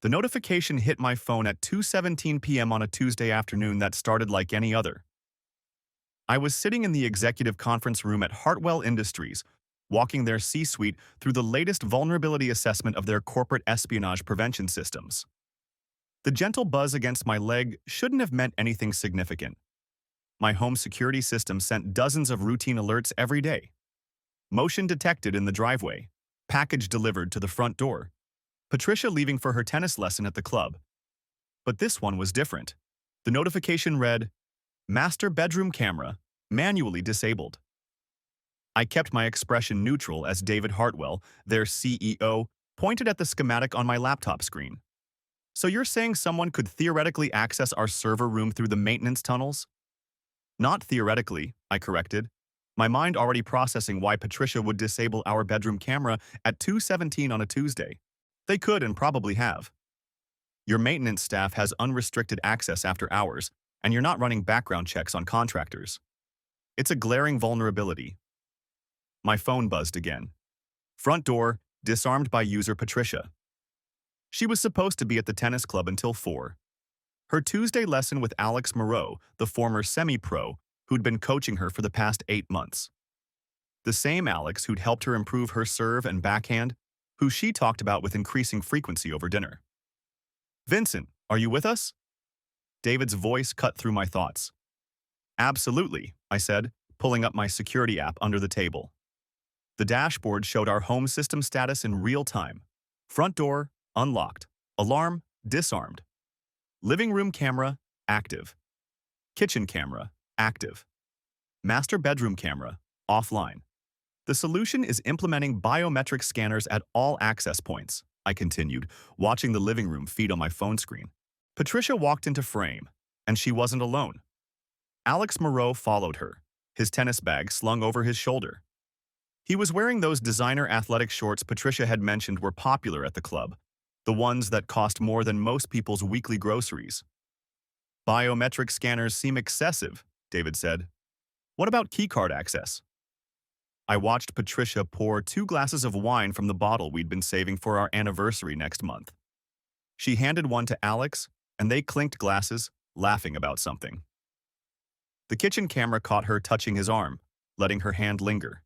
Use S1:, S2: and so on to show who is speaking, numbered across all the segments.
S1: The notification hit my phone at 2:17 p.m. on a Tuesday afternoon that started like any other. I was sitting in the executive conference room at Hartwell Industries, walking their C-suite through the latest vulnerability assessment of their corporate espionage prevention systems. The gentle buzz against my leg shouldn't have meant anything significant. My home security system sent dozens of routine alerts every day. Motion detected in the driveway. Package delivered to the front door. Patricia leaving for her tennis lesson at the club. But this one was different. The notification read, "Master bedroom camera, manually disabled." I kept my expression neutral as David Hartwell, their CEO, pointed at the schematic on my laptop screen. "So you're saying someone could theoretically access our server room through the maintenance tunnels?" "Not theoretically," I corrected, my mind already processing why Patricia would disable our bedroom camera at 2:17 on a Tuesday. They could and probably have. Your maintenance staff has unrestricted access after hours, and you're not running background checks on contractors. It's a glaring vulnerability. My phone buzzed again. Front door, disarmed by user Patricia. She was supposed to be at the tennis club until 4. Her Tuesday lesson with Alex Moreau, the former semi-pro, who'd been coaching her for the past 8 months. The same Alex who'd helped her improve her serve and backhand, who she talked about with increasing frequency over dinner. "Vincent, are you with us?" David's voice cut through my thoughts. "Absolutely," I said, pulling up my security app under the table. The dashboard showed our home system status in real time. Front door, unlocked. Alarm, disarmed. Living room camera, active. Kitchen camera, active. Master bedroom camera, offline. The solution is implementing biometric scanners at all access points, I continued, watching the living room feed on my phone screen. Patricia walked into frame, and she wasn't alone. Alex Moreau followed her, his tennis bag slung over his shoulder. He was wearing those designer athletic shorts Patricia had mentioned were popular at the club, the ones that cost more than most people's weekly groceries. "Biometric scanners seem excessive," David said. "What about keycard access?" I watched Patricia pour 2 glasses of wine from the bottle we'd been saving for our anniversary next month. She handed one to Alex, and they clinked glasses, laughing about something. The kitchen camera caught her touching his arm, letting her hand linger.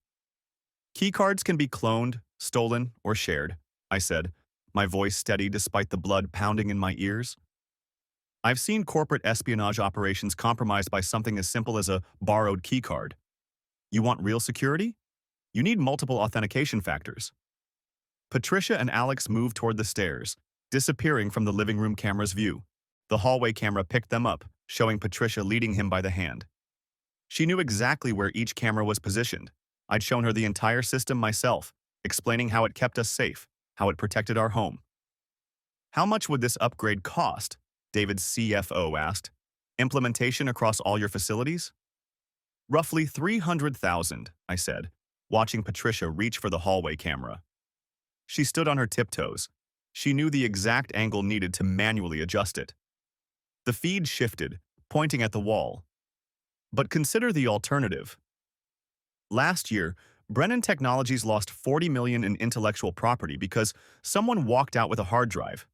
S1: "Keycards can be cloned, stolen, or shared," I said, my voice steady despite the blood pounding in my ears. "I've seen corporate espionage operations compromised by something as simple as a borrowed keycard. You want real security? You need multiple authentication factors." Patricia and Alex moved toward the stairs, disappearing from the living room camera's view. The hallway camera picked them up, showing Patricia leading him by the hand. She knew exactly where each camera was positioned. I'd shown her the entire system myself, explaining how it kept us safe, how it protected our home. "How much would this upgrade cost?" David's CFO asked. "Implementation across all your facilities?" "Roughly 300,000, I said, watching Patricia reach for the hallway camera. She stood on her tiptoes. She knew the exact angle needed to manually adjust it. The feed shifted, pointing at the wall. But consider the alternative. Last year, Brennan Technologies lost $40 million in intellectual property because someone walked out with a hard drive.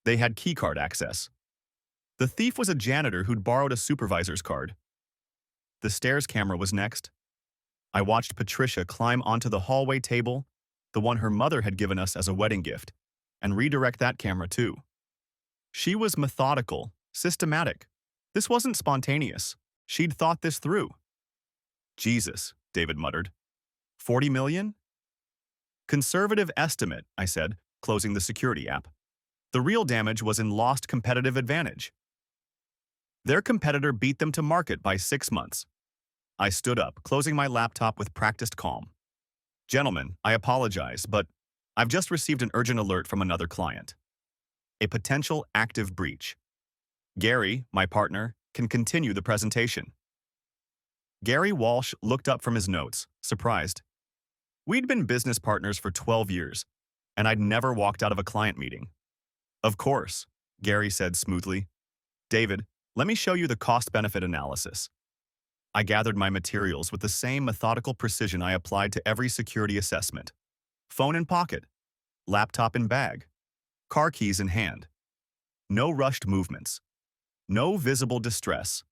S1: They had keycard access. The thief was a janitor who'd borrowed a supervisor's card. The stairs camera was next. I watched Patricia climb onto the hallway table, the one her mother had given us as a wedding gift, and redirect that camera too. She was methodical, systematic. This wasn't spontaneous. She'd thought this through. "Jesus," David muttered. 40 million? "Conservative estimate," I said, closing the security app. The real damage was in lost competitive advantage. Their competitor beat them to market by 6 months. I stood up, closing my laptop with practiced calm. "Gentlemen, I apologize, but I've just received an urgent alert from another client. A potential active breach. Gary, my partner, can continue the presentation." Gary Walsh looked up from his notes, surprised. We'd been business partners for 12 years, and I'd never walked out of a client meeting. "Of course," Gary said smoothly. "David, let me show you the cost-benefit analysis." I gathered my materials with the same methodical precision I applied to every security assessment. Phone in pocket, laptop in bag, car keys in hand. No rushed movements. No visible distress.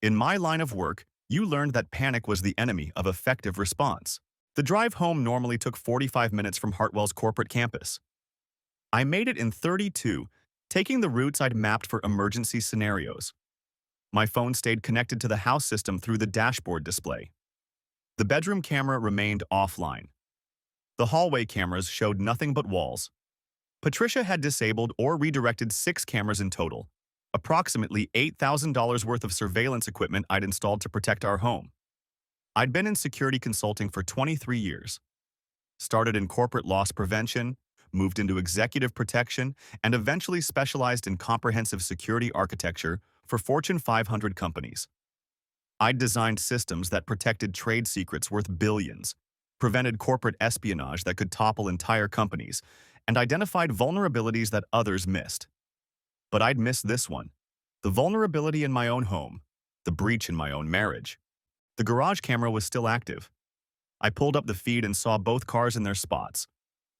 S1: In my line of work, you learned that panic was the enemy of effective response. The drive home normally took 45 minutes from Hartwell's corporate campus. I made it in 32, taking the routes I'd mapped for emergency scenarios. My phone stayed connected to the house system through the dashboard display. The bedroom camera remained offline. The hallway cameras showed nothing but walls. Patricia had disabled or redirected 6 cameras in total, approximately $8,000 worth of surveillance equipment I'd installed to protect our home. I'd been in security consulting for 23 years. Started in corporate loss prevention, moved into executive protection, and eventually specialized in comprehensive security architecture for Fortune 500 companies. I'd designed systems that protected trade secrets worth billions, prevented corporate espionage that could topple entire companies, and identified vulnerabilities that others missed. But I'd missed this one: the vulnerability in my own home, the breach in my own marriage. The garage camera was still active. I pulled up the feed and saw both cars in their spots: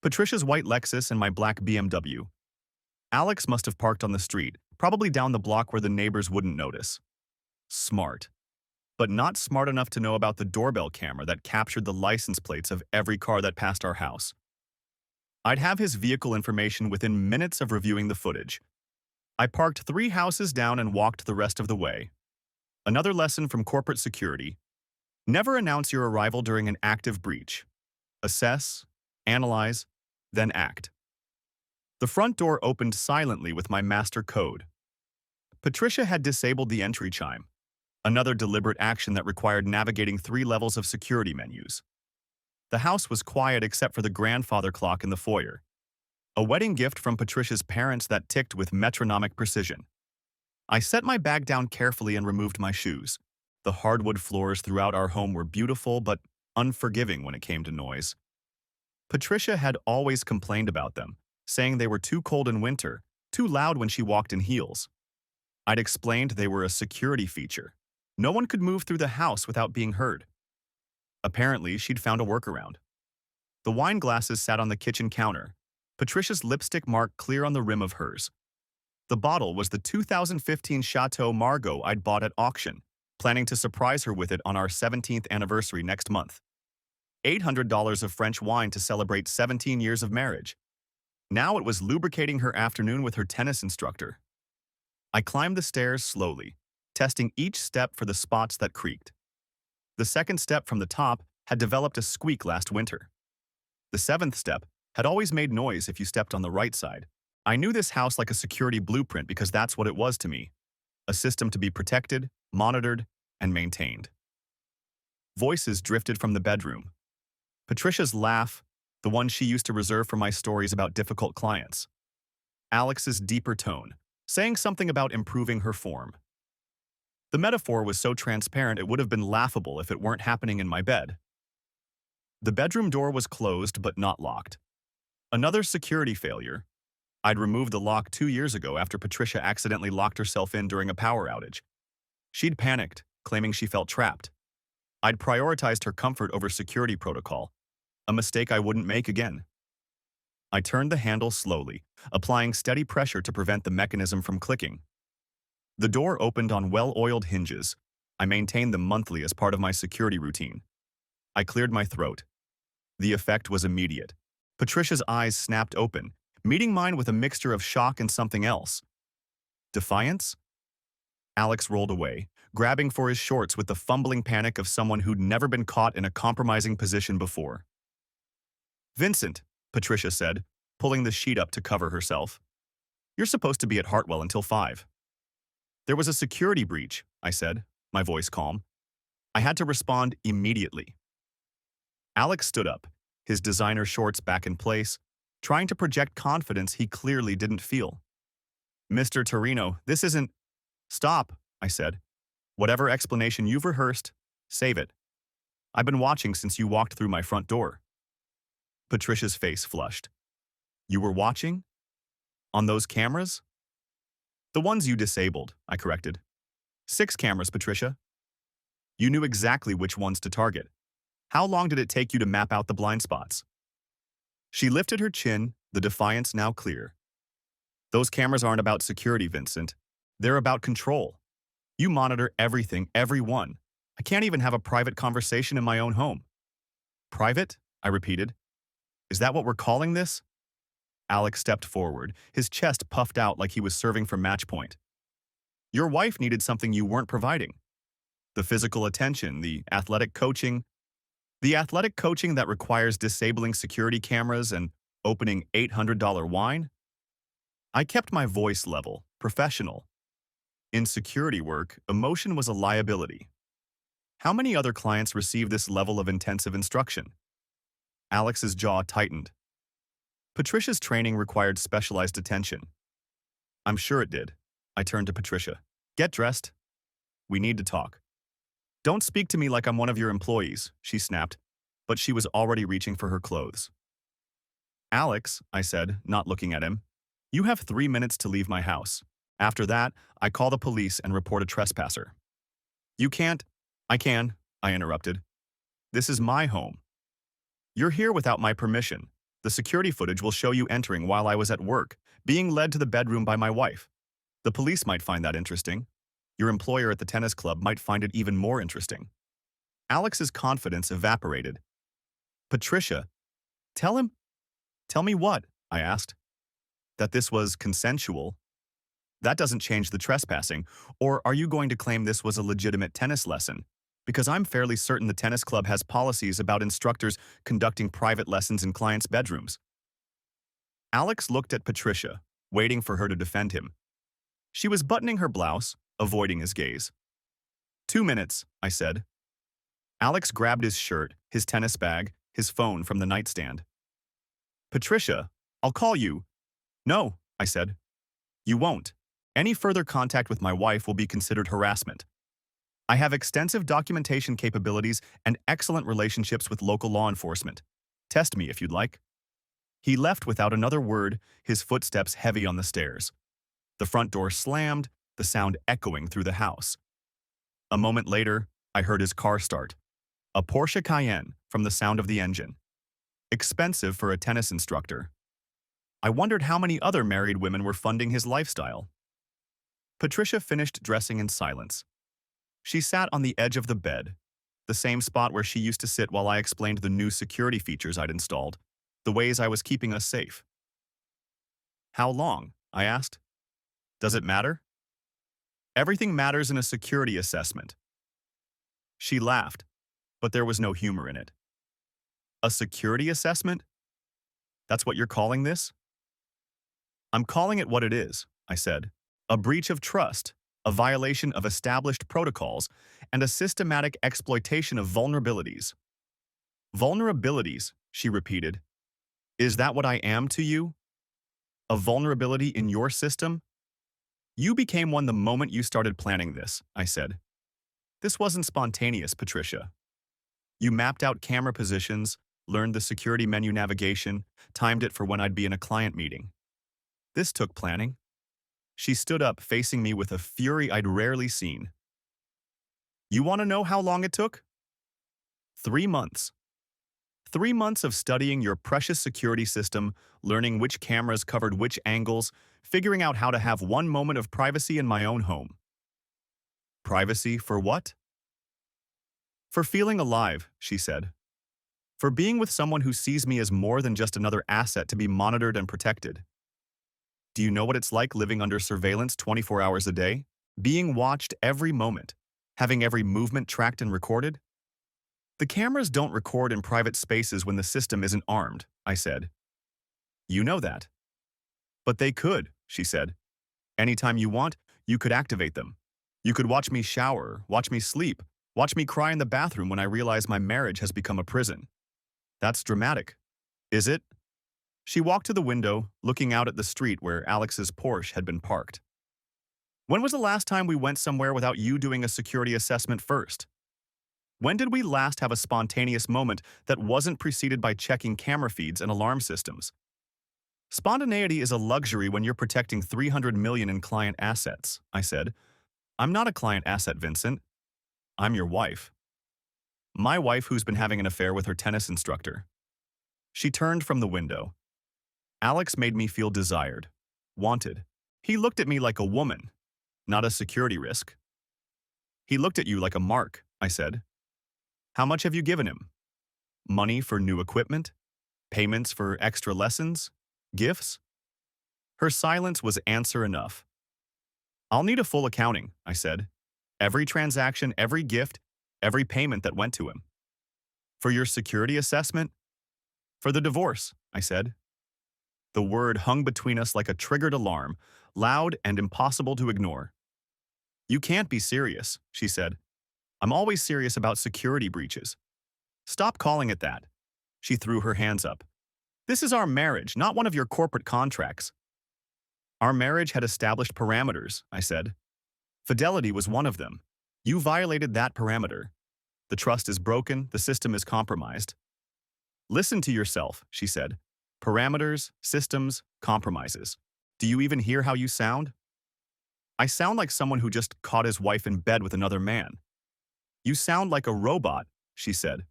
S1: Patricia's white Lexus and my black BMW. Alex must have parked on the street, probably down the block where the neighbors wouldn't notice. Smart. But not smart enough to know about the doorbell camera that captured the license plates of every car that passed our house. I'd have his vehicle information within minutes of reviewing the footage. I parked 3 houses down and walked the rest of the way. Another lesson from corporate security: never announce your arrival during an active breach. Assess, analyze, then act. The front door opened silently with my master code. Patricia had disabled the entry chime, another deliberate action that required navigating 3 levels of security menus. The house was quiet except for the grandfather clock in the foyer, a wedding gift from Patricia's parents that ticked with metronomic precision. I set my bag down carefully and removed my shoes. The hardwood floors throughout our home were beautiful but unforgiving when it came to noise. Patricia had always complained about them, saying they were too cold in winter, too loud when she walked in heels. I'd explained they were a security feature. No one could move through the house without being heard. Apparently, she'd found a workaround. The wine glasses sat on the kitchen counter, Patricia's lipstick mark clear on the rim of hers. The bottle was the 2015 Chateau Margaux I'd bought at auction, planning to surprise her with it on our 17th anniversary next month. $800 of French wine to celebrate 17 years of marriage. Now it was lubricating her afternoon with her tennis instructor. I climbed the stairs slowly, testing each step for the spots that creaked. The second step from the top had developed a squeak last winter. The 7th step had always made noise if you stepped on the right side. I knew this house like a security blueprint because that's what it was to me: a system to be protected, monitored, and maintained. Voices drifted from the bedroom. Patricia's laugh, the one she used to reserve for my stories about difficult clients. Alex's deeper tone, saying something about improving her form. The metaphor was so transparent it would have been laughable if it weren't happening in my bed. The bedroom door was closed but not locked. Another security failure. I'd removed the lock 2 years ago after Patricia accidentally locked herself in during a power outage. She'd panicked, claiming she felt trapped. I'd prioritized her comfort over security protocol, a mistake I wouldn't make again. I turned the handle slowly, applying steady pressure to prevent the mechanism from clicking. The door opened on well-oiled hinges. I maintained them monthly as part of my security routine. I cleared my throat. The effect was immediate. Patricia's eyes snapped open, meeting mine with a mixture of shock and something else. Defiance? Alex rolled away, grabbing for his shorts with the fumbling panic of someone who'd never been caught in a compromising position before. "Vincent," Patricia said, pulling the sheet up to cover herself. "You're supposed to be at Hartwell until 5. "There was a security breach," I said, my voice calm. I had to respond immediately. Alex stood up, his designer shorts back in place, trying to project confidence he clearly didn't feel. "Mr. Torino, this isn't—" "Stop," I said. "Whatever explanation you've rehearsed, save it. I've been watching since you walked through my front door." Patricia's face flushed. "You were watching? On those cameras?" "The ones you disabled," I corrected. 6 cameras, Patricia. You knew exactly which ones to target. How long did it take you to map out the blind spots?" She lifted her chin, the defiance now clear. Those cameras aren't about security, Vincent. They're about control. You monitor everything, everyone. I can't even have a private conversation in my own home. Private? I repeated. Is that what we're calling this? Alex stepped forward, his chest puffed out like he was serving from match point. Your wife needed something you weren't providing. The physical attention, the athletic coaching. The athletic coaching that requires disabling security cameras and opening $800 wine? I kept my voice level, professional. In security work, emotion was a liability. How many other clients receive this level of intensive instruction? Alex's jaw tightened. Patricia's training required specialized attention. I'm sure it did. I turned to Patricia. Get dressed. We need to talk. Don't speak to me like I'm one of your employees, she snapped, but she was already reaching for her clothes. Alex, I said, not looking at him, you have 3 minutes to leave my house. After that, I call the police and report a trespasser. You can't. I can, I interrupted. This is my home. You're here without my permission. The security footage will show you entering while I was at work, being led to the bedroom by my wife. The police might find that interesting. Your employer at the tennis club might find it even more interesting. Alex's confidence evaporated. Patricia, tell him. Tell me what? I asked. That this was consensual. That doesn't change the trespassing. Or are you going to claim this was a legitimate tennis lesson? Because I'm fairly certain the tennis club has policies about instructors conducting private lessons in clients' bedrooms. Alex looked at Patricia, waiting for her to defend him. She was buttoning her blouse, avoiding his gaze. 2 minutes, I said. Alex grabbed his shirt, his tennis bag, his phone from the nightstand. Patricia, I'll call you. No, I said. You won't. Any further contact with my wife will be considered harassment. I have extensive documentation capabilities and excellent relationships with local law enforcement. Test me if you'd like. He left without another word, his footsteps heavy on the stairs. The front door slammed, the sound echoing through the house. A moment later, I heard his car start. A Porsche Cayenne from the sound of the engine. Expensive for a tennis instructor. I wondered how many other married women were funding his lifestyle. Patricia finished dressing in silence. She sat on the edge of the bed, the same spot where she used to sit while I explained the new security features I'd installed, the ways I was keeping us safe. How long? I asked. Does it matter? Everything matters in a security assessment. She laughed, but there was no humor in it. A security assessment? That's what you're calling this? I'm calling it what it is, I said. A breach of trust, a violation of established protocols, and a systematic exploitation of vulnerabilities. Vulnerabilities, she repeated. Is that what I am to you? A vulnerability in your system? You became one the moment you started planning this, I said. This wasn't spontaneous, Patricia. You mapped out camera positions, learned the security menu navigation, timed it for when I'd be in a client meeting. This took planning. She stood up, facing me with a fury I'd rarely seen. You want to know how long it took? 3 months. 3 months of studying your precious security system, learning which cameras covered which angles, figuring out how to have one moment of privacy in my own home. Privacy for what? For feeling alive, she said. For being with someone who sees me as more than just another asset to be monitored and protected. Do you know what it's like living under surveillance 24 hours a day? Being watched every moment, having every movement tracked and recorded? The cameras don't record in private spaces when the system isn't armed, I said. You know that. But they could, she said. Anytime you want, you could activate them. You could watch me shower, watch me sleep, watch me cry in the bathroom when I realize my marriage has become a prison. That's dramatic. Is it? She walked to the window, looking out at the street where Alex's Porsche had been parked. When was the last time we went somewhere without you doing a security assessment first? When did we last have a spontaneous moment that wasn't preceded by checking camera feeds and alarm systems? Spontaneity is a luxury when you're protecting $300 million in client assets, I said. I'm not a client asset, Vincent. I'm your wife. My wife who's been having an affair with her tennis instructor. She turned from the window. Alex made me feel desired. Wanted. He looked at me like a woman, not a security risk. He looked at you like a mark, I said. How much have you given him? Money for new equipment? Payments for extra lessons? Gifts? Her silence was answer enough. I'll need a full accounting, I said. Every transaction, every gift, every payment that went to him. For your security assessment? For the divorce, I said. The word hung between us like a triggered alarm, loud and impossible to ignore. You can't be serious, she said. I'm always serious about security breaches. Stop calling it that. She threw her hands up. This is our marriage, not one of your corporate contracts. Our marriage had established parameters, I said. Fidelity was one of them. You violated that parameter. The trust is broken, the system is compromised. Listen to yourself, she said. Parameters, systems, compromises. Do you even hear how you sound? I sound like someone who just caught his wife in bed with another man. You sound like a robot, she said.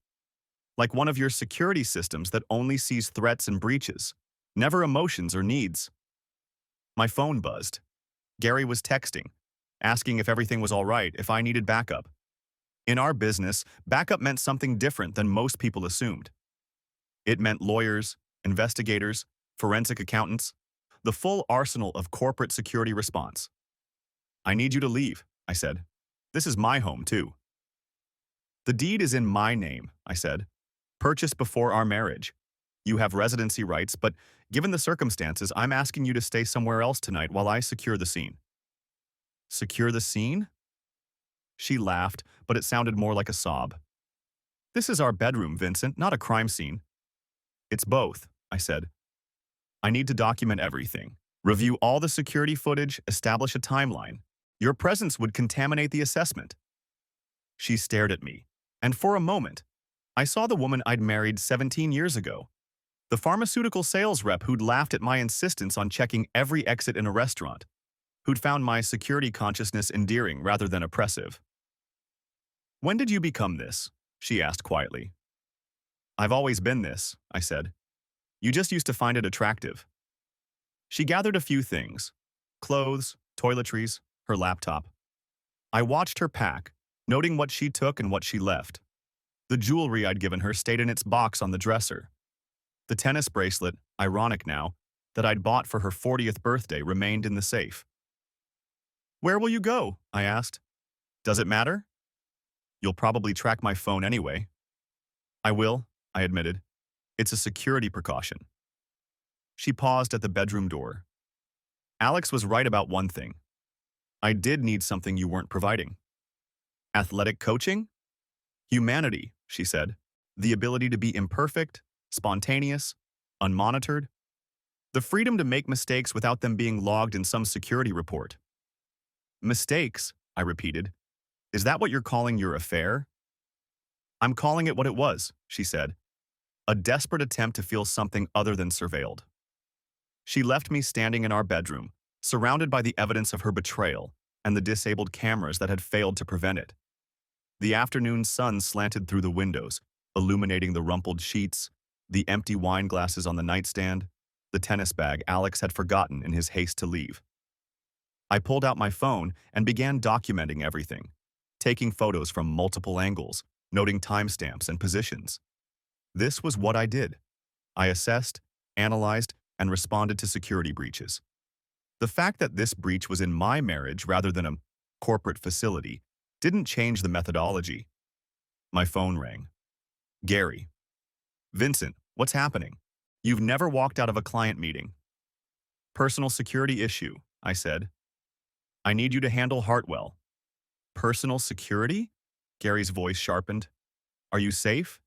S1: Like one of your security systems that only sees threats and breaches, never emotions or needs. My phone buzzed. Gary was texting, asking if everything was all right, if I needed backup. In our business, backup meant something different than most people assumed. It meant lawyers, investigators, forensic accountants, the full arsenal of corporate security response. I need you to leave, I said. This is my home, too. The deed is in my name, I said. Purchased before our marriage. You have residency rights, but given the circumstances, I'm asking you to stay somewhere else tonight while I secure the scene. Secure the scene? She laughed, but it sounded more like a sob. This is our bedroom, Vincent, not a crime scene. It's both, I said. I need to document everything. Review all the security footage, establish a timeline. Your presence would contaminate the assessment. She stared at me, and for a moment, I saw the woman I'd married 17 years ago. The pharmaceutical sales rep who'd laughed at my insistence on checking every exit in a restaurant, who'd found my security consciousness endearing rather than oppressive. When did you become this? She asked quietly. I've always been this, I said. You just used to find it attractive. She gathered a few things: clothes, toiletries, her laptop. I watched her pack, noting what she took and what she left. The jewelry I'd given her stayed in its box on the dresser. The tennis bracelet, ironic now, that I'd bought for her 40th birthday remained in the safe. Where will you go? I asked. Does it matter? You'll probably track my phone anyway. I will, I admitted. It's a security precaution. She paused at the bedroom door. Alex was right about one thing. I did need something you weren't providing. Athletic coaching? Humanity, she said. The ability to be imperfect, spontaneous, unmonitored. The freedom to make mistakes without them being logged in some security report. Mistakes, I repeated. Is that what you're calling your affair? I'm calling it what it was, she said. A desperate attempt to feel something other than surveilled. She left me standing in our bedroom, surrounded by the evidence of her betrayal and the disabled cameras that had failed to prevent it. The afternoon sun slanted through the windows, illuminating the rumpled sheets, the empty wine glasses on the nightstand, the tennis bag Alex had forgotten in his haste to leave. I pulled out my phone and began documenting everything, taking photos from multiple angles, noting timestamps and positions. This was what I did. I assessed, analyzed, and responded to security breaches. The fact that this breach was in my marriage rather than a corporate facility didn't change the methodology. My phone rang. Gary. Vincent, what's happening? You've never walked out of a client meeting. Personal security issue, I said. I need you to handle Hartwell. Personal security? Gary's voice sharpened. Are you safe?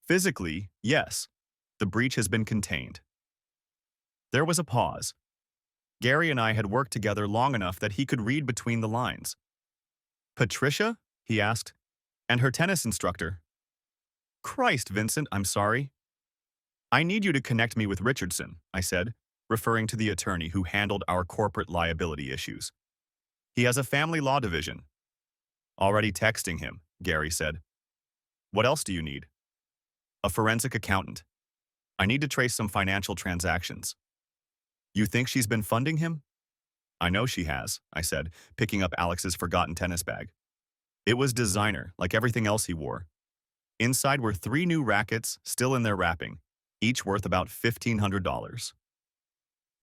S1: Physically, yes. The breach has been contained. There was a pause. Gary and I had worked together long enough that he could read between the lines. Patricia? He asked. And her tennis instructor. Christ, Vincent, I'm sorry. I need you to connect me with Richardson, I said, referring to the attorney who handled our corporate liability issues. He has a family law division. Already texting him, Gary said. What else do you need? A forensic accountant. I need to trace some financial transactions. You think she's been funding him? I know she has, I said, picking up Alex's forgotten tennis bag. It was designer, like everything else he wore. Inside were 3 new rackets, still in their wrapping, each worth about $1,500.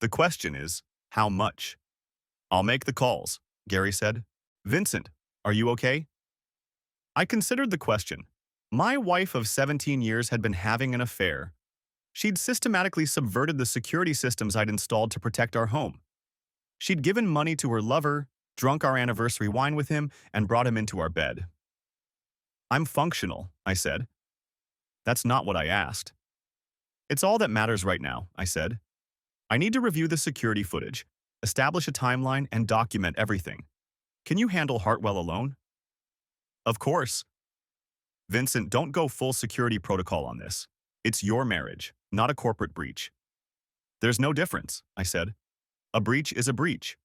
S1: The question is, how much? I'll make the calls, Gary said. Vincent, are you okay? I considered the question. My wife of 17 years had been having an affair. She'd systematically subverted the security systems I'd installed to protect our home. She'd given money to her lover, drunk our anniversary wine with him, and brought him into our bed. I'm functional, I said. That's not what I asked. It's all that matters right now, I said. I need to review the security footage, establish a timeline, and document everything. Can you handle Hartwell alone? Of course. Vincent, don't go full security protocol on this. It's your marriage, not a corporate breach. There's no difference, I said. A breach is a breach.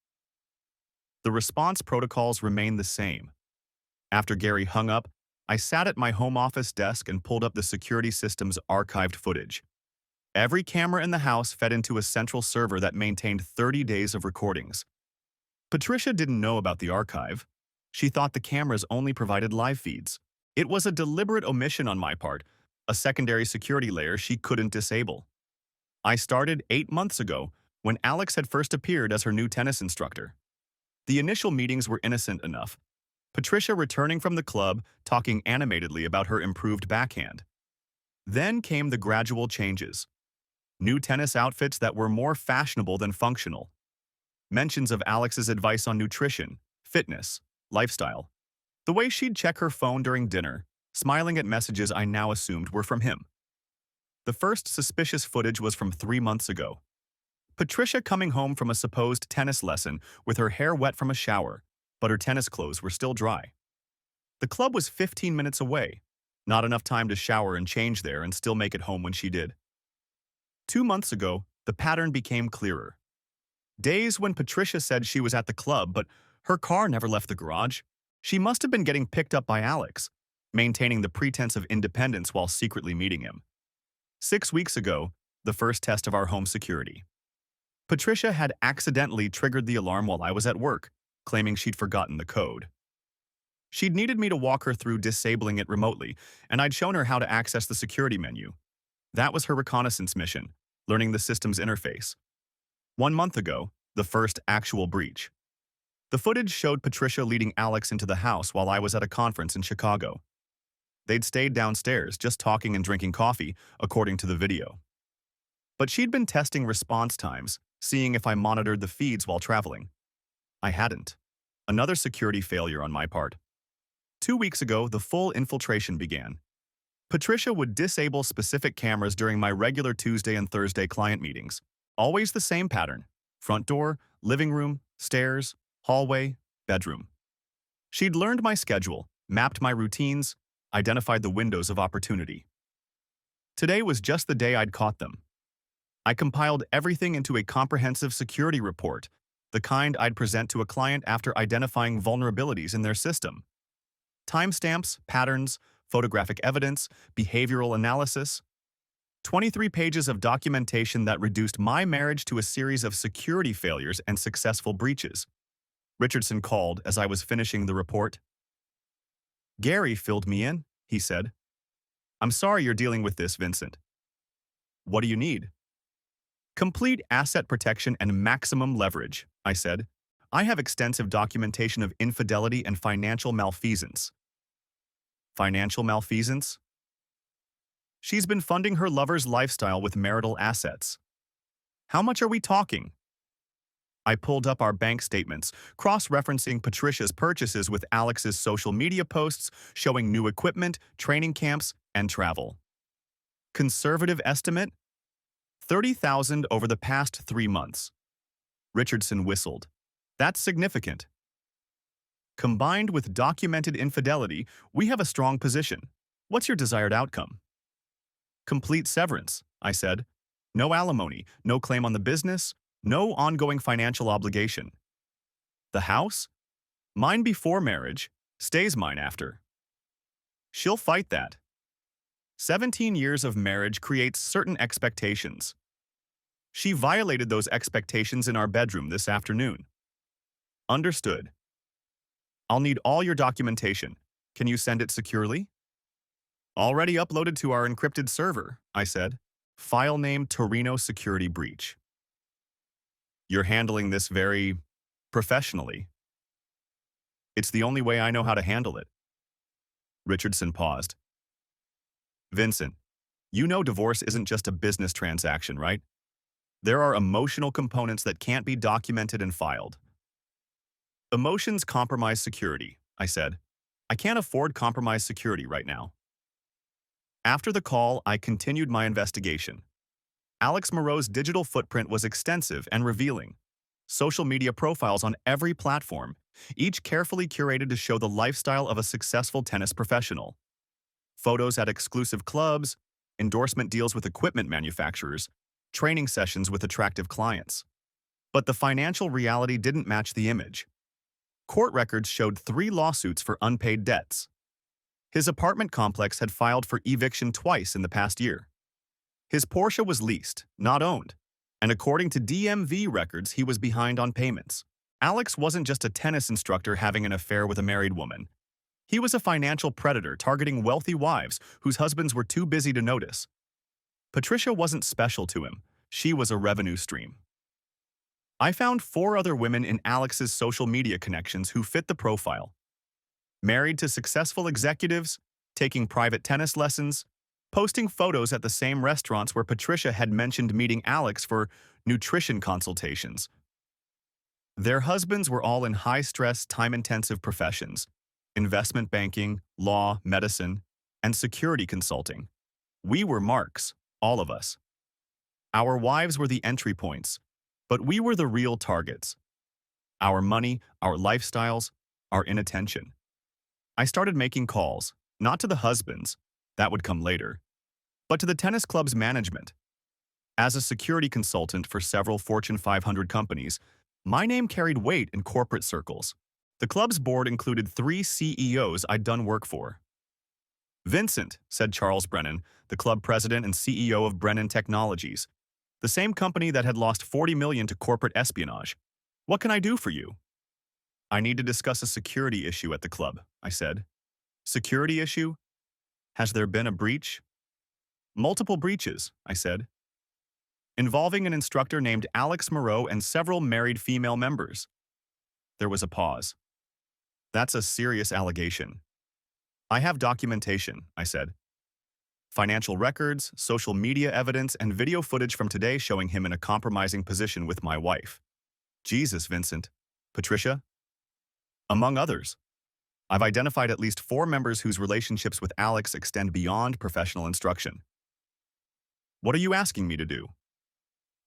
S1: The response protocols remain the same. After Gary hung up, I sat at my home office desk and pulled up the security system's archived footage. Every camera in the house fed into a central server that maintained 30 days of recordings. Patricia didn't know about the archive. She thought the cameras only provided live feeds. It was a deliberate omission on my part, a secondary security layer she couldn't disable. I started 8 months ago, when Alex had first appeared as her new tennis instructor. The initial meetings were innocent enough. Patricia returning from the club, talking animatedly about her improved backhand. Then came the gradual changes. New tennis outfits that were more fashionable than functional. Mentions of Alex's advice on nutrition, fitness, lifestyle. The way she'd check her phone during dinner, smiling at messages I now assumed were from him. The first suspicious footage was from 3 months ago. Patricia coming home from a supposed tennis lesson with her hair wet from a shower, but her tennis clothes were still dry. The club was 15 minutes away, not enough time to shower and change there and still make it home when she did. 2 months ago, the pattern became clearer. Days when Patricia said she was at the club, but her car never left the garage. She must have been getting picked up by Alex, maintaining the pretense of independence while secretly meeting him. 6 weeks ago, the first test of our home security. Patricia had accidentally triggered the alarm while I was at work, claiming she'd forgotten the code. She'd needed me to walk her through disabling it remotely, and I'd shown her how to access the security menu. That was her reconnaissance mission, learning the system's interface. 1 month ago, the first actual breach. The footage showed Patricia leading Alex into the house while I was at a conference in Chicago. They'd stayed downstairs, just talking and drinking coffee, according to the video. But she'd been testing response times, seeing if I monitored the feeds while traveling. I hadn't. Another security failure on my part. 2 weeks ago, the full infiltration began. Patricia would disable specific cameras during my regular Tuesday and Thursday client meetings. Always the same pattern: front door, living room, stairs, hallway, bedroom. She'd learned my schedule, mapped my routines, identified the windows of opportunity. Today was just the day I'd caught them. I compiled everything into a comprehensive security report, the kind I'd present to a client after identifying vulnerabilities in their system. Timestamps, patterns, photographic evidence, behavioral analysis. 23 pages of documentation that reduced my marriage to a series of security failures and successful breaches. Richardson called as I was finishing the report. Gary filled me in, he said. I'm sorry you're dealing with this, Vincent. What do you need? Complete asset protection and maximum leverage, I said. I have extensive documentation of infidelity and financial malfeasance. Financial malfeasance? She's been funding her lover's lifestyle with marital assets. How much are we talking? I pulled up our bank statements, cross-referencing Patricia's purchases with Alex's social media posts showing new equipment, training camps, and travel. Conservative estimate? $30,000 over the past 3 months. Richardson whistled. That's significant. Combined with documented infidelity, we have a strong position. What's your desired outcome? Complete severance, I said. No alimony, no claim on the business, no ongoing financial obligation. The house? Mine before marriage, stays mine after. She'll fight that. 17 years of marriage creates certain expectations. She violated those expectations in our bedroom this afternoon. Understood. I'll need all your documentation. Can you send it securely? Already uploaded to our encrypted server, I said. File name Torino security breach. You're handling this very professionally. It's the only way I know how to handle it. Richardson paused. Vincent, you know divorce isn't just a business transaction, right? There are emotional components that can't be documented and filed. Emotions compromise security, I said. I can't afford compromised security right now. After the call, I continued my investigation. Alex Moreau's digital footprint was extensive and revealing. Social media profiles on every platform, each carefully curated to show the lifestyle of a successful tennis professional. Photos at exclusive clubs, endorsement deals with equipment manufacturers, training sessions with attractive clients. But the financial reality didn't match the image. Court records showed 3 lawsuits for unpaid debts. His apartment complex had filed for eviction twice in the past year. His Porsche was leased, not owned, and according to DMV records, he was behind on payments. Alex wasn't just a tennis instructor having an affair with a married woman. He was a financial predator targeting wealthy wives whose husbands were too busy to notice. Patricia wasn't special to him. She was a revenue stream. I found 4 other women in Alex's social media connections who fit the profile. Married to successful executives, taking private tennis lessons, posting photos at the same restaurants where Patricia had mentioned meeting Alex for nutrition consultations. Their husbands were all in high-stress, time-intensive professions: investment banking, law, medicine, and security consulting. We were marks, all of us. Our wives were the entry points, but we were the real targets. Our money, our lifestyles, our inattention. I started making calls, not to the husbands, that would come later, but to the tennis club's management. As a security consultant for several Fortune 500 companies, my name carried weight in corporate circles. The club's board included 3 CEOs I'd done work for. Vincent, said Charles Brennan, the club president and CEO of Brennan Technologies, the same company that had lost $40 million to corporate espionage. What can I do for you? I need to discuss a security issue at the club, I said. Security issue? Has there been a breach? Multiple breaches, I said, involving an instructor named Alex Moreau and several married female members. There was a pause. That's a serious allegation. I have documentation, I said. Financial records, social media evidence, and video footage from today showing him in a compromising position with my wife. Jesus, Vincent. Patricia? Among others. I've identified at least 4 members whose relationships with Alex extend beyond professional instruction. What are you asking me to do?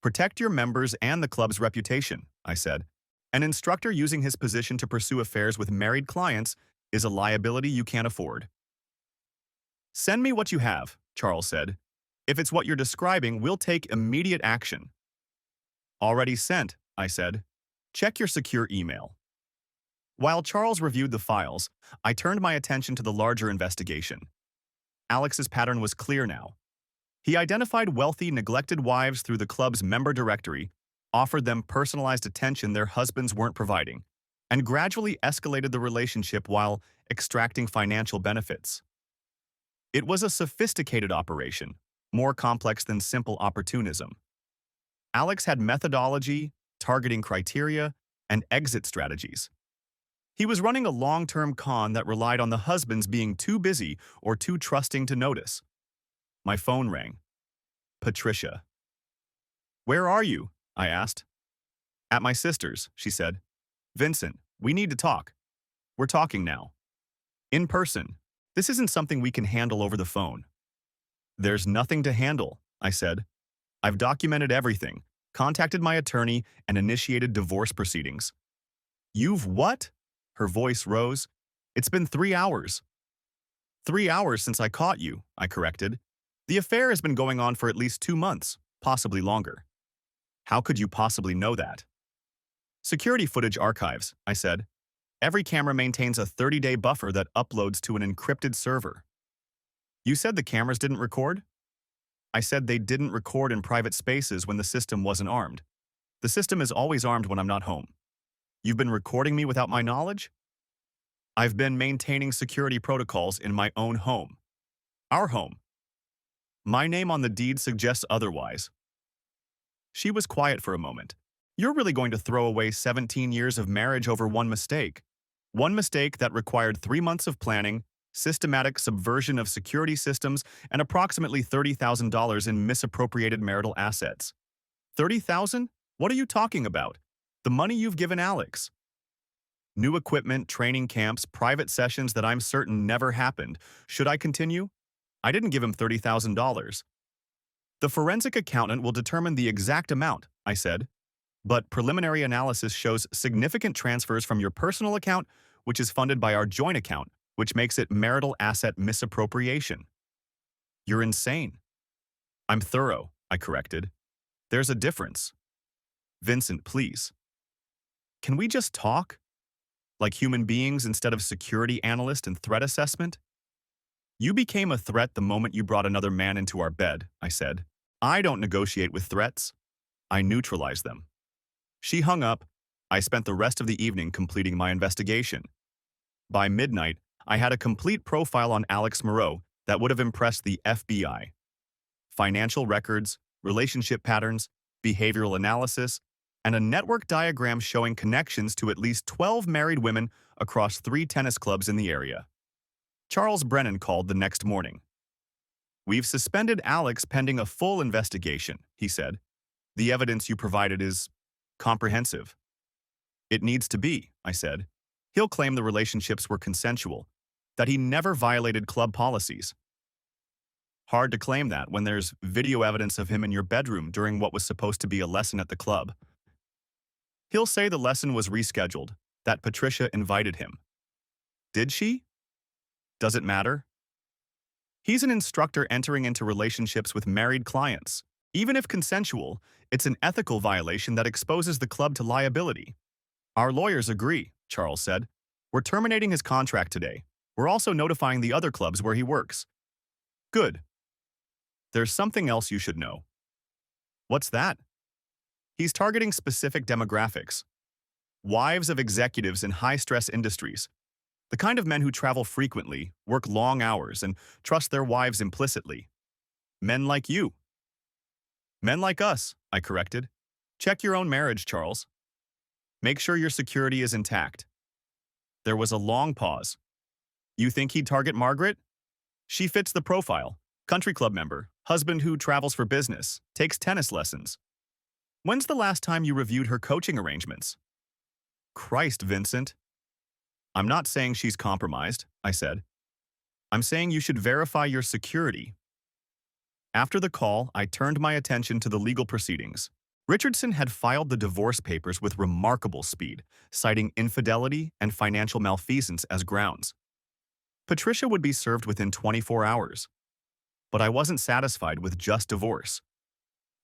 S1: Protect your members and the club's reputation, I said. An instructor using his position to pursue affairs with married clients is a liability you can't afford. Send me what you have, Charles said. If it's what you're describing, we'll take immediate action. Already sent, I said. Check your secure email. While Charles reviewed the files, I turned my attention to the larger investigation. Alex's pattern was clear now. He identified wealthy, neglected wives through the club's member directory, offered them personalized attention their husbands weren't providing, and gradually escalated the relationship while extracting financial benefits. It was a sophisticated operation, more complex than simple opportunism. Alex had methodology, targeting criteria, and exit strategies. He was running a long-term con that relied on the husbands being too busy or too trusting to notice. My phone rang. Patricia. Where are you? I asked. At my sister's, she said. Vincent, we need to talk. We're talking now. In person. This isn't something we can handle over the phone. There's nothing to handle, I said. I've documented everything, contacted my attorney, and initiated divorce proceedings. You've what? Her voice rose. It's been 3 hours. 3 hours since I caught you, I corrected. The affair has been going on for at least 2 months, possibly longer. How could you possibly know that? Security footage archives, I said. Every camera maintains a 30-day buffer that uploads to an encrypted server. You said the cameras didn't record? I said they didn't record in private spaces when the system wasn't armed. The system is always armed when I'm not home. You've been recording me without my knowledge? I've been maintaining security protocols in my own home. Our home. My name on the deed suggests otherwise. She was quiet for a moment. You're really going to throw away 17 years of marriage over one mistake? One mistake that required 3 months of planning, systematic subversion of security systems, and approximately $30,000 in misappropriated marital assets. 30,000? What are you talking about? The money you've given Alex. New equipment, training camps, private sessions that I'm certain never happened. Should I continue? I didn't give him $30,000. The forensic accountant will determine the exact amount, I said. But preliminary analysis shows significant transfers from your personal account, which is funded by our joint account, which makes it marital asset misappropriation. You're insane. I'm thorough, I corrected. There's a difference. Vincent, please. Can we just talk? Like human beings instead of security analyst and threat assessment? You became a threat the moment you brought another man into our bed, I said. I don't negotiate with threats. I neutralize them. She hung up. I spent the rest of the evening completing my investigation. By midnight, I had a complete profile on Alex Moreau that would have impressed the FBI. Financial records, relationship patterns, behavioral analysis, and a network diagram showing connections to at least 12 married women across 3 tennis clubs in the area. Charles Brennan called the next morning. We've suspended Alex pending a full investigation, he said. The evidence you provided is comprehensive. It needs to be, I said. He'll claim the relationships were consensual, that he never violated club policies. Hard to claim that when there's video evidence of him in your bedroom during what was supposed to be a lesson at the club. He'll say the lesson was rescheduled, that Patricia invited him. Did she? Does it matter? He's an instructor entering into relationships with married clients. Even if consensual, it's an ethical violation that exposes the club to liability. Our lawyers agree, Charles said. We're terminating his contract today. We're also notifying the other clubs where he works. Good. There's something else you should know. What's that? He's targeting specific demographics. Wives of executives in high-stress industries. The kind of men who travel frequently, work long hours, and trust their wives implicitly. Men like you. Men like us, I corrected. Check your own marriage, Charles. Make sure your security is intact. There was a long pause. You think he'd target Margaret? She fits the profile. Country club member, husband who travels for business, takes tennis lessons. When's the last time you reviewed her coaching arrangements? Christ, Vincent. I'm not saying she's compromised, I said. I'm saying you should verify your security. After the call, I turned my attention to the legal proceedings. Richardson had filed the divorce papers with remarkable speed, citing infidelity and financial malfeasance as grounds. Patricia would be served within 24 hours. But I wasn't satisfied with just divorce.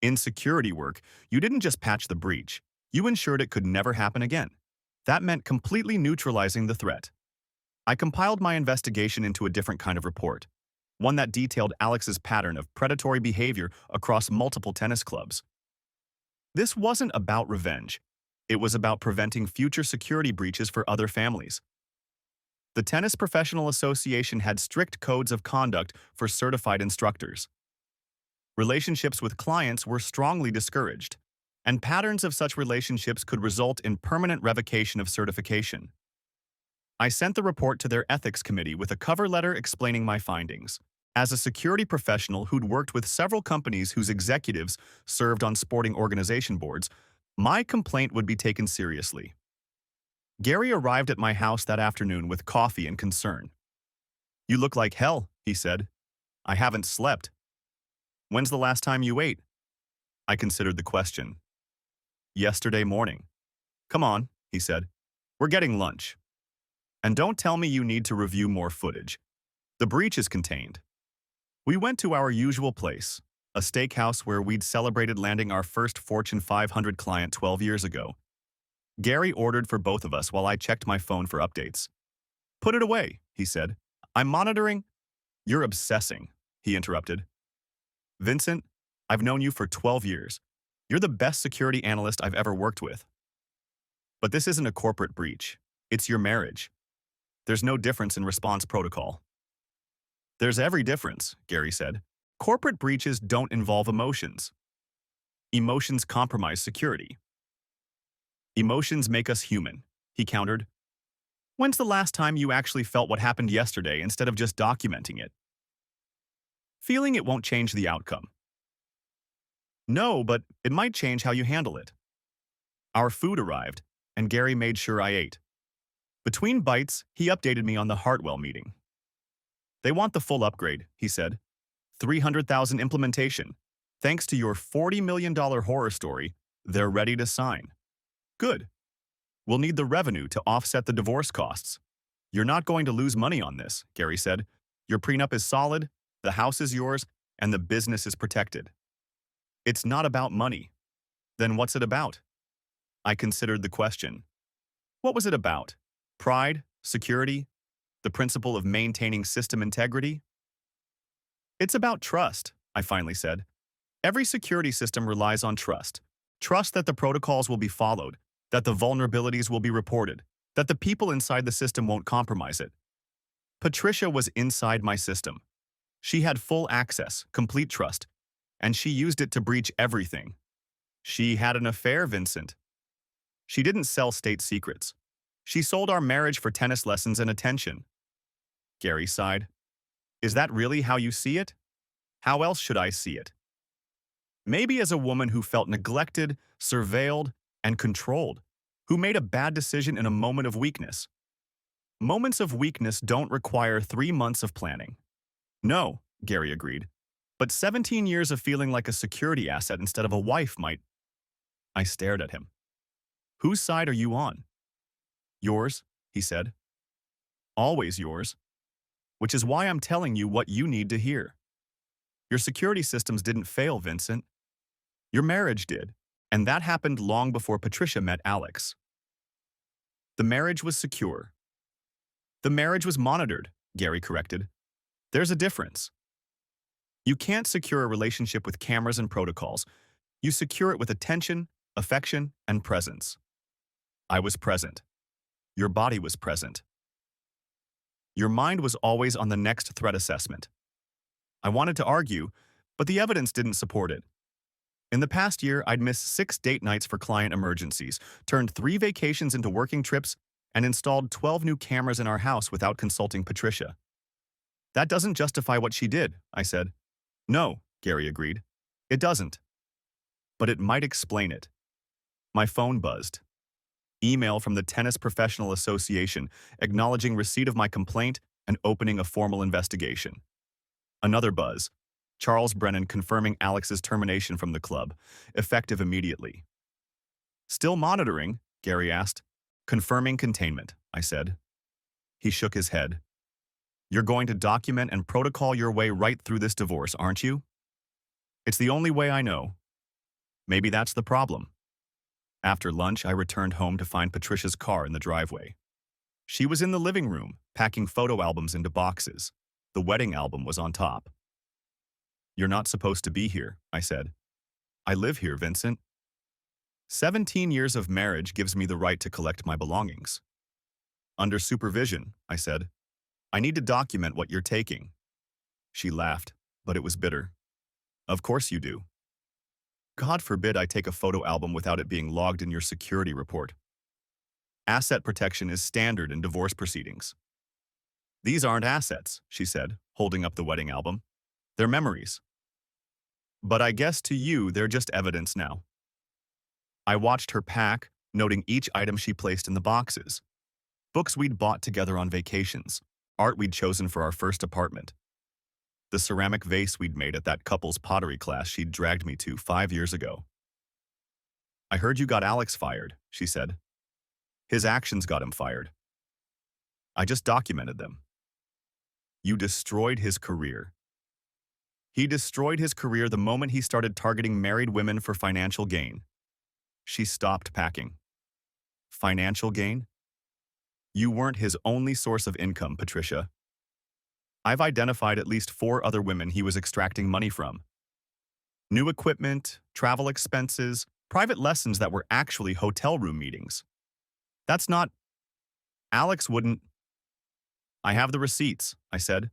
S1: In security work, you didn't just patch the breach, you ensured it could never happen again. That meant completely neutralizing the threat. I compiled my investigation into a different kind of report, one that detailed Alex's pattern of predatory behavior across multiple tennis clubs. This wasn't about revenge. It was about preventing future security breaches for other families. The Tennis Professional Association had strict codes of conduct for certified instructors. Relationships with clients were strongly discouraged, and patterns of such relationships could result in permanent revocation of certification. I sent the report to their ethics committee with a cover letter explaining my findings. As a security professional who'd worked with several companies whose executives served on sporting organization boards, my complaint would be taken seriously. Gary arrived at my house that afternoon with coffee and concern. You look like hell, he said. I haven't slept. When's the last time you ate? I considered the question. Yesterday morning. Come on, he said. We're getting lunch. And don't tell me you need to review more footage. The breach is contained. We went to our usual place, a steakhouse where we'd celebrated landing our first Fortune 500 client 12 years ago. Gary ordered for both of us while I checked my phone for updates. Put it away, he said. I'm monitoring. You're obsessing, he interrupted. Vincent, I've known you for 12 years. You're the best security analyst I've ever worked with. But this isn't a corporate breach. It's your marriage. There's no difference in response protocol. There's every difference, Gary said. Corporate breaches don't involve emotions. Emotions compromise security. Emotions make us human, he countered. When's the last time you actually felt what happened yesterday instead of just documenting it? Feeling it won't change the outcome. No, but it might change how you handle it. Our food arrived, and Gary made sure I ate. Between bites, he updated me on the Hartwell meeting. They want the full upgrade, he said. 300,000 implementation. Thanks to your $40 million horror story, they're ready to sign. Good. We'll need the revenue to offset the divorce costs. You're not going to lose money on this, Gary said. Your prenup is solid, the house is yours, and the business is protected. It's not about money. Then what's it about? I considered the question. What was it about? Pride? Security? The principle of maintaining system integrity? It's about trust, I finally said. Every security system relies on trust. Trust that the protocols will be followed, that the vulnerabilities will be reported, that the people inside the system won't compromise it. Patricia was inside my system. She had full access, complete trust, and she used it to breach everything. She had an affair, Vincent. She didn't sell state secrets. She sold our marriage for tennis lessons and attention. Gary sighed. Is that really how you see it? How else should I see it? Maybe as a woman who felt neglected, surveilled, and controlled, who made a bad decision in a moment of weakness. Moments of weakness don't require 3 months of planning. No, Gary agreed, but 17 years of feeling like a security asset instead of a wife might. I stared at him. Whose side are you on? Yours, he said. Always yours. Which is why I'm telling you what you need to hear. Your security systems didn't fail, Vincent. Your marriage did, and that happened long before Patricia met Alex. The marriage was secure. The marriage was monitored, Gary corrected. There's a difference. You can't secure a relationship with cameras and protocols. You secure it with attention, affection, and presence. I was present. Your body was present. Your mind was always on the next threat assessment. I wanted to argue, but the evidence didn't support it. In the past year, I'd missed 6 date nights for client emergencies, turned 3 vacations into working trips, and installed 12 new cameras in our house without consulting Patricia. That doesn't justify what she did, I said. No, Gary agreed. It doesn't. But it might explain it. My phone buzzed. Email from the Tennis Professional Association acknowledging receipt of my complaint and opening a formal investigation. Another buzz. Charles Brennan confirming Alex's termination from the club, effective immediately. Still monitoring? Gary asked. Confirming containment, I said. He shook his head. You're going to document and protocol your way right through this divorce, aren't you? It's the only way I know. Maybe that's the problem. After lunch, I returned home to find Patricia's car in the driveway. She was in the living room, packing photo albums into boxes. The wedding album was on top. You're not supposed to be here, I said. I live here, Vincent. 17 years of marriage gives me the right to collect my belongings. Under supervision, I said. I need to document what you're taking. She laughed, but it was bitter. Of course you do. God forbid I take a photo album without it being logged in your security report. Asset protection is standard in divorce proceedings. These aren't assets, she said, holding up the wedding album. They're memories. But I guess to you, they're just evidence now. I watched her pack, noting each item she placed in the boxes. Books we'd bought together on vacations, art we'd chosen for our first apartment. The ceramic vase we'd made at that couple's pottery class she'd dragged me to 5 years ago. I heard you got Alex fired, she said. His actions got him fired. I just documented them. You destroyed his career. He destroyed his career the moment he started targeting married women for financial gain. She stopped packing. Financial gain? You weren't his only source of income, Patricia. I've identified at least 4 other women he was extracting money from. New equipment, travel expenses, private lessons that were actually hotel room meetings. That's not… Alex wouldn't… I have the receipts, I said.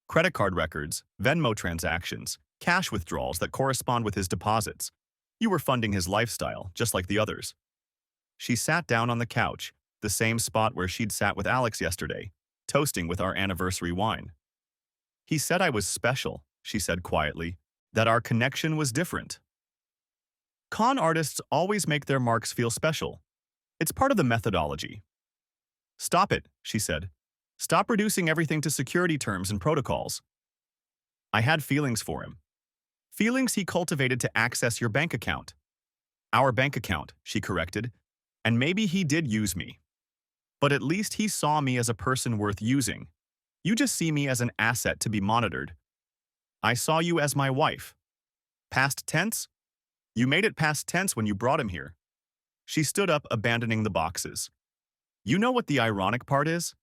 S1: Credit card records, Venmo transactions, cash withdrawals that correspond with his deposits. You were funding his lifestyle, just like the others. She sat down on the couch, the same spot where she'd sat with Alex yesterday, toasting with our anniversary wine. He said I was special, she said quietly, that our connection was different. Con artists always make their marks feel special. It's part of the methodology. Stop it, she said. Stop reducing everything to security terms and protocols. I had feelings for him. Feelings he cultivated to access your bank account. Our bank account, she corrected. And maybe he did use me. But at least he saw me as a person worth using. You just see me as an asset to be monitored. I saw you as my wife. Past tense? You made it past tense when you brought him here. She stood up, abandoning the boxes. You know what the ironic part is?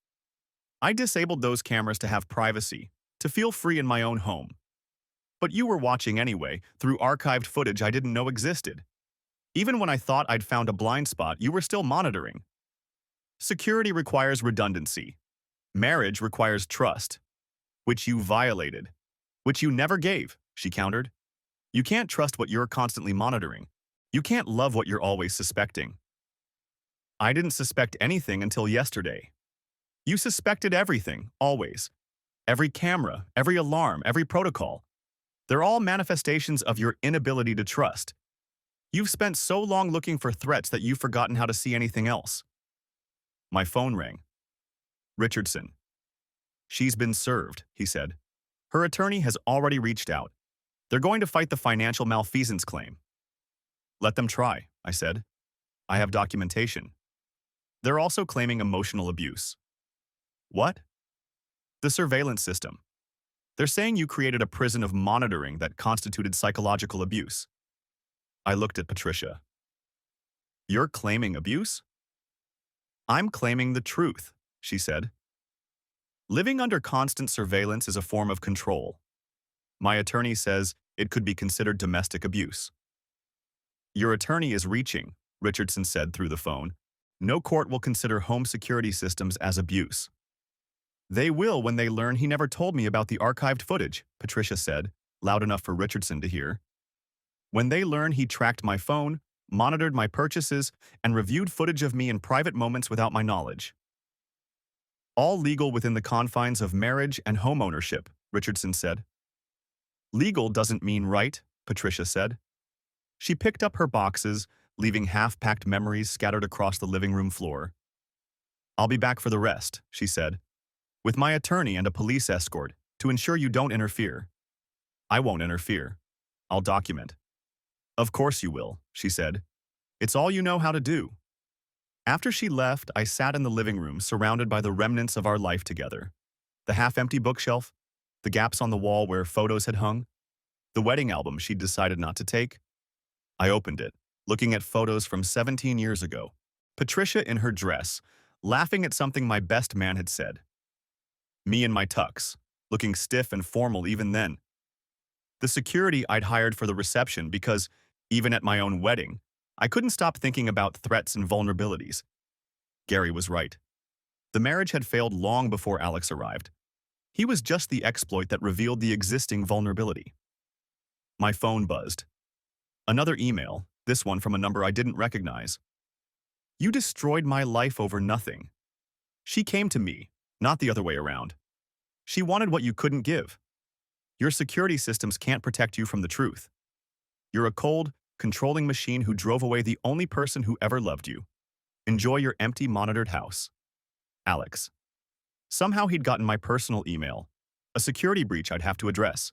S1: I disabled those cameras to have privacy, to feel free in my own home. But you were watching anyway, through archived footage I didn't know existed. Even when I thought I'd found a blind spot, you were still monitoring. Security requires redundancy. Marriage requires trust, which you violated, which you never gave, she countered. You can't trust what you're constantly monitoring. You can't love what you're always suspecting. I didn't suspect anything until yesterday. You suspected everything, always. Every camera, every alarm, every protocol. They're all manifestations of your inability to trust. You've spent so long looking for threats that you've forgotten how to see anything else. My phone rang. Richardson. She's been served, he said. Her attorney has already reached out. They're going to fight the financial malfeasance claim. Let them try, I said. I have documentation. They're also claiming emotional abuse. What? The surveillance system. They're saying you created a prison of monitoring that constituted psychological abuse. I looked at Patricia. You're claiming abuse? I'm claiming the truth, she said. Living under constant surveillance is a form of control. My attorney says it could be considered domestic abuse. Your attorney is reaching, Richardson said through the phone. No court will consider home security systems as abuse. They will when they learn he never told me about the archived footage, Patricia said, loud enough for Richardson to hear. When they learn he tracked my phone, monitored my purchases, and reviewed footage of me in private moments without my knowledge. All legal within the confines of marriage and homeownership, Richardson said. Legal doesn't mean right, Patricia said. She picked up her boxes, leaving half-packed memories scattered across the living room floor. I'll be back for the rest, she said, with my attorney and a police escort to ensure you don't interfere. I won't interfere. I'll document. Of course you will, she said. It's all you know how to do. After she left, I sat in the living room surrounded by the remnants of our life together. The half-empty bookshelf, the gaps on the wall where photos had hung, the wedding album she'd decided not to take. I opened it, looking at photos from 17 years ago. Patricia in her dress, laughing at something my best man had said. Me in my tux, looking stiff and formal even then. The security I'd hired for the reception because, even at my own wedding, I couldn't stop thinking about threats and vulnerabilities. Gary was right. The marriage had failed long before Alex arrived. He was just the exploit that revealed the existing vulnerability. My phone buzzed. Another email, this one from a number I didn't recognize. You destroyed my life over nothing. She came to me, not the other way around. She wanted what you couldn't give. Your security systems can't protect you from the truth. You're a cold, controlling machine who drove away the only person who ever loved you. Enjoy your empty, monitored house. Alex. Somehow he'd gotten my personal email, a security breach I'd have to address.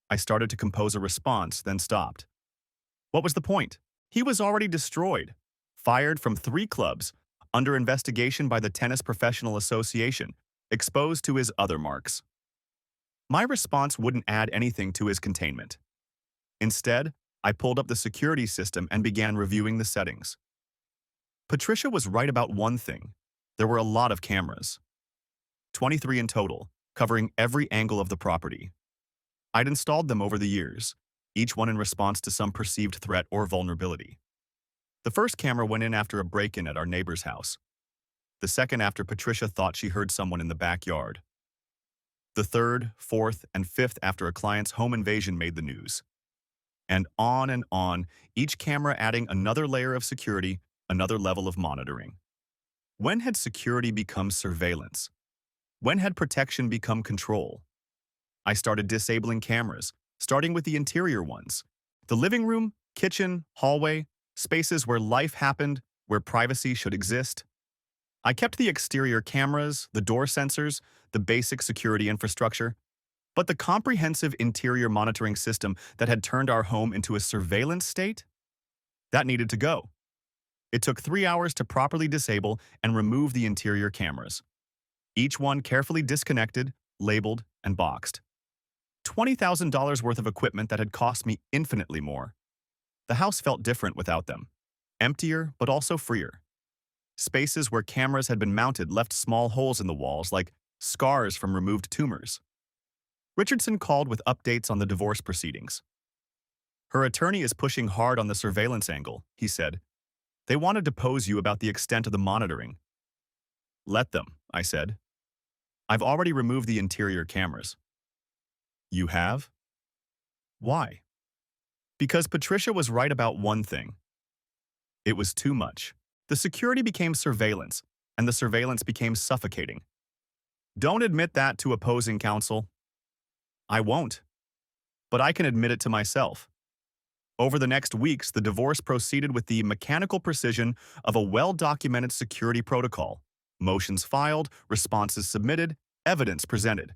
S1: I started to compose a response, then stopped. What was the point? He was already destroyed, fired from 3 clubs, under investigation by the Tennis Professional Association, exposed to his other marks. My response wouldn't add anything to his containment. Instead, I pulled up the security system and began reviewing the settings. Patricia was right about one thing. There were a lot of cameras. 23 in total, covering every angle of the property. I'd installed them over the years, each one in response to some perceived threat or vulnerability. The first camera went in after a break-in at our neighbor's house. The second after Patricia thought she heard someone in the backyard. The third, fourth, and fifth after a client's home invasion made the news. And on, each camera adding another layer of security, another level of monitoring. When had security become surveillance? When had protection become control? I started disabling cameras, starting with the interior ones. The living room, kitchen, hallway, spaces where life happened, where privacy should exist. I kept the exterior cameras, the door sensors, the basic security infrastructure, but the comprehensive interior monitoring system that had turned our home into a surveillance state? That needed to go. It took 3 hours to properly disable and remove the interior cameras. Each one carefully disconnected, labeled, and boxed. $20,000 worth of equipment that had cost me infinitely more. The house felt different without them. Emptier, but also freer. Spaces where cameras had been mounted left small holes in the walls like scars from removed tumors. Richardson called with updates on the divorce proceedings. Her attorney is pushing hard on the surveillance angle, he said. They want to depose you about the extent of the monitoring. Let them, I said. I've already removed the interior cameras. You have? Why? Because Patricia was right about one thing. It was too much. The security became surveillance, and the surveillance became suffocating. Don't admit that to opposing counsel. I won't. But I can admit it to myself. Over the next weeks, the divorce proceeded with the mechanical precision of a well-documented security protocol. Motions filed, responses submitted, evidence presented.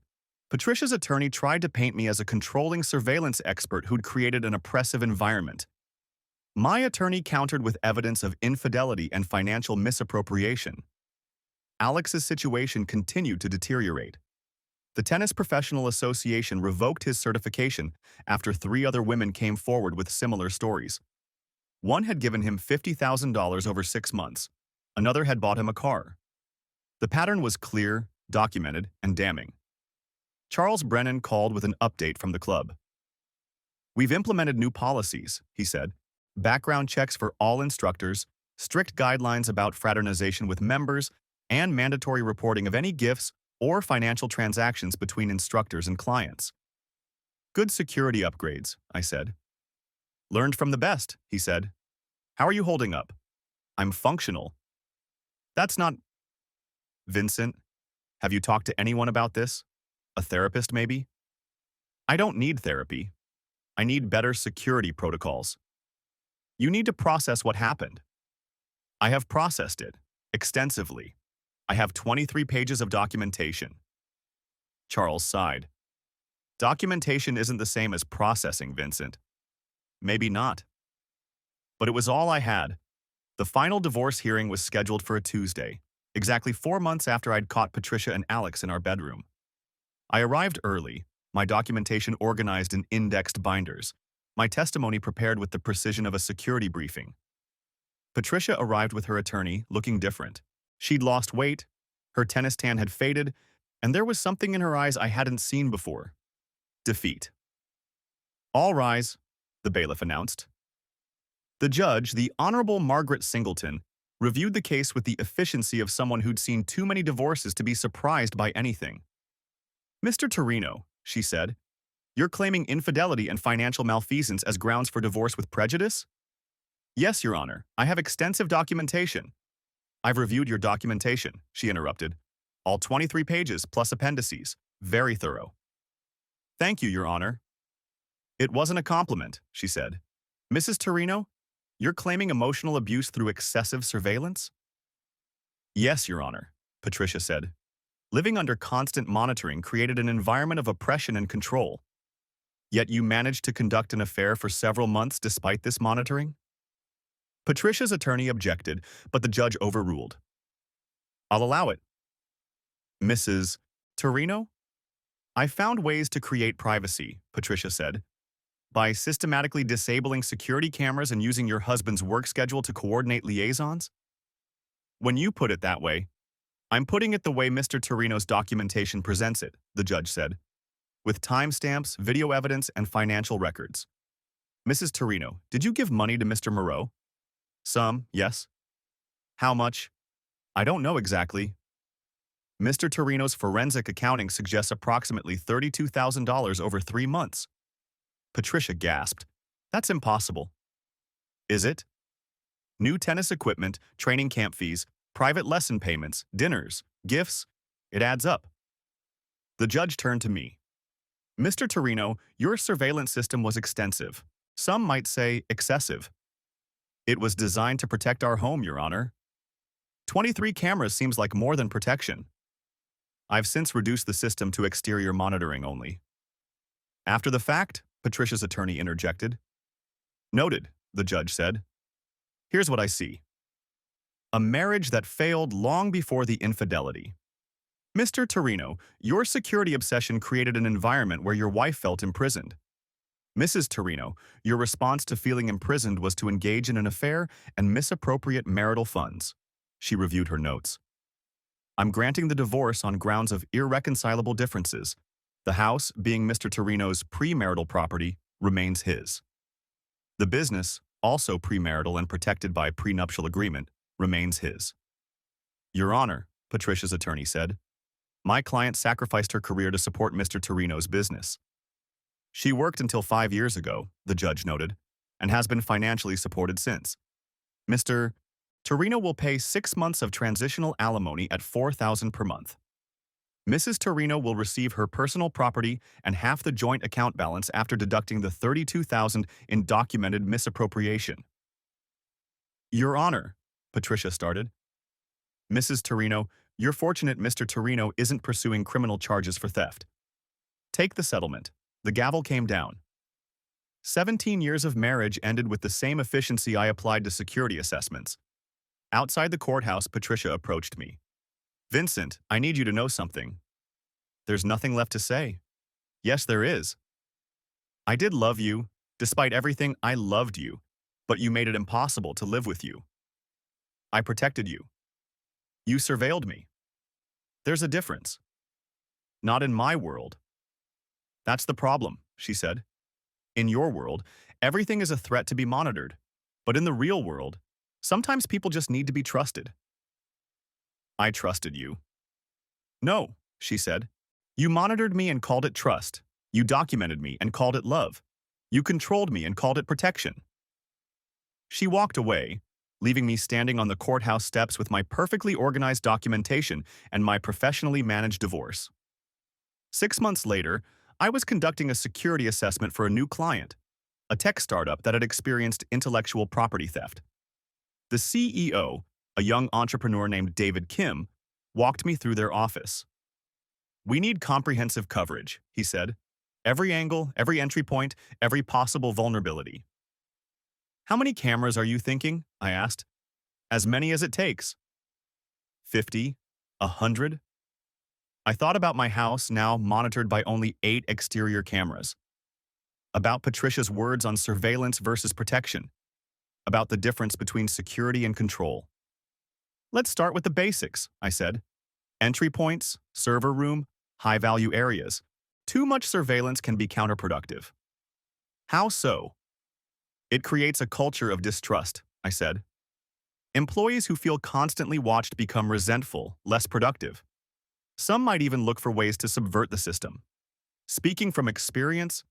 S1: Patricia's attorney tried to paint me as a controlling surveillance expert who'd created an oppressive environment. My attorney countered with evidence of infidelity and financial misappropriation. Alex's situation continued to deteriorate. The Tennis Professional Association revoked his certification after 3 other women came forward with similar stories. One had given him $50,000 over 6 months. Another had bought him a car. The pattern was clear, documented, and damning. Charles Brennan called with an update from the club. We've implemented new policies, he said. Background checks for all instructors, strict guidelines about fraternization with members, and mandatory reporting of any gifts or financial transactions between instructors and clients. Good security upgrades, I said. Learned from the best, he said. How are you holding up? I'm functional. That's not... Vincent, have you talked to anyone about this? A therapist, maybe? I don't need therapy. I need better security protocols. You need to process what happened. I have processed it, extensively. I have 23 pages of documentation. Charles sighed. Documentation isn't the same as processing, Vincent. Maybe not. But it was all I had. The final divorce hearing was scheduled for a Tuesday, exactly 4 months after I'd caught Patricia and Alex in our bedroom. I arrived early, my documentation organized in indexed binders, my testimony prepared with the precision of a security briefing. Patricia arrived with her attorney, looking different. She'd lost weight, her tennis tan had faded, and there was something in her eyes I hadn't seen before. Defeat. All rise, the bailiff announced. The judge, the Honorable Margaret Singleton, reviewed the case with the efficiency of someone who'd seen too many divorces to be surprised by anything. Mr. Torino, she said, you're claiming infidelity and financial malfeasance as grounds for divorce with prejudice? Yes, Your Honor, I have extensive documentation. I've reviewed your documentation, she interrupted. All 23 pages plus appendices. Very thorough. Thank you, Your Honor. It wasn't a compliment, she said. Mrs. Torino, you're claiming emotional abuse through excessive surveillance? Yes, Your Honor, Patricia said. Living under constant monitoring created an environment of oppression and control. Yet you managed to conduct an affair for several months despite this monitoring? Patricia's attorney objected, but the judge overruled. I'll allow it. Mrs. Torino? I found ways to create privacy, Patricia said, by systematically disabling security cameras and using your husband's work schedule to coordinate liaisons? When you put it that way, I'm putting it the way Mr. Torino's documentation presents it, the judge said, with timestamps, video evidence, and financial records. Mrs. Torino, did you give money to Mr. Moreau? Some, yes. How much? I don't know exactly. Mr. Torino's forensic accounting suggests approximately $32,000 over 3 months. Patricia gasped. That's impossible. Is it? New tennis equipment, training camp fees, private lesson payments, dinners, gifts. It adds up. The judge turned to me. Mr. Torino, your surveillance system was extensive. Some might say excessive. It was designed to protect our home, Your Honor. 23 cameras seems like more than protection. I've since reduced the system to exterior monitoring only. After the fact, Patricia's attorney interjected. Noted, the judge said. Here's what I see. A marriage that failed long before the infidelity. Mr. Torino, your security obsession created an environment where your wife felt imprisoned. Mrs. Torino, your response to feeling imprisoned was to engage in an affair and misappropriate marital funds. She reviewed her notes. I'm granting the divorce on grounds of irreconcilable differences. The house, being Mr. Torino's premarital property, remains his. The business, also premarital and protected by prenuptial agreement, remains his. Your Honor, Patricia's attorney said, my client sacrificed her career to support Mr. Torino's business. She worked until 5 years ago, the judge noted, and has been financially supported since. Mr. Torino will pay 6 months of transitional alimony at $4,000 per month. Mrs. Torino will receive her personal property and half the joint account balance after deducting the $32,000 in documented misappropriation. Your Honor, Patricia started. Mrs. Torino, you're fortunate Mr. Torino isn't pursuing criminal charges for theft. Take the settlement. The gavel came down. 17 years of marriage ended with the same efficiency I applied to security assessments. Outside the courthouse, Patricia approached me. Vincent, I need you to know something. There's nothing left to say. Yes, there is. I did love you. Despite everything, I loved you. But you made it impossible to live with you. I protected you. You surveilled me. There's a difference. Not in my world. That's the problem, she said. In your world, everything is a threat to be monitored. But in the real world, sometimes people just need to be trusted. I trusted you. No, she said. You monitored me and called it trust. You documented me and called it love. You controlled me and called it protection. She walked away, leaving me standing on the courthouse steps with my perfectly organized documentation and my professionally managed divorce. 6 months later, I was conducting a security assessment for a new client, a tech startup that had experienced intellectual property theft. The CEO, a young entrepreneur named David Kim, walked me through their office. We need comprehensive coverage, he said. Every angle, every entry point, every possible vulnerability. How many cameras are you thinking? I asked. As many as it takes. 50? 100? I thought about my house now monitored by only 8 exterior cameras. About Patricia's words on surveillance versus protection. About the difference between security and control. Let's start with the basics, I said. Entry points, server room, high-value areas. Too much surveillance can be counterproductive. How so? It creates a culture of distrust, I said. Employees who feel constantly watched become resentful, less productive. Some might even look for ways to subvert the system. Speaking from experience,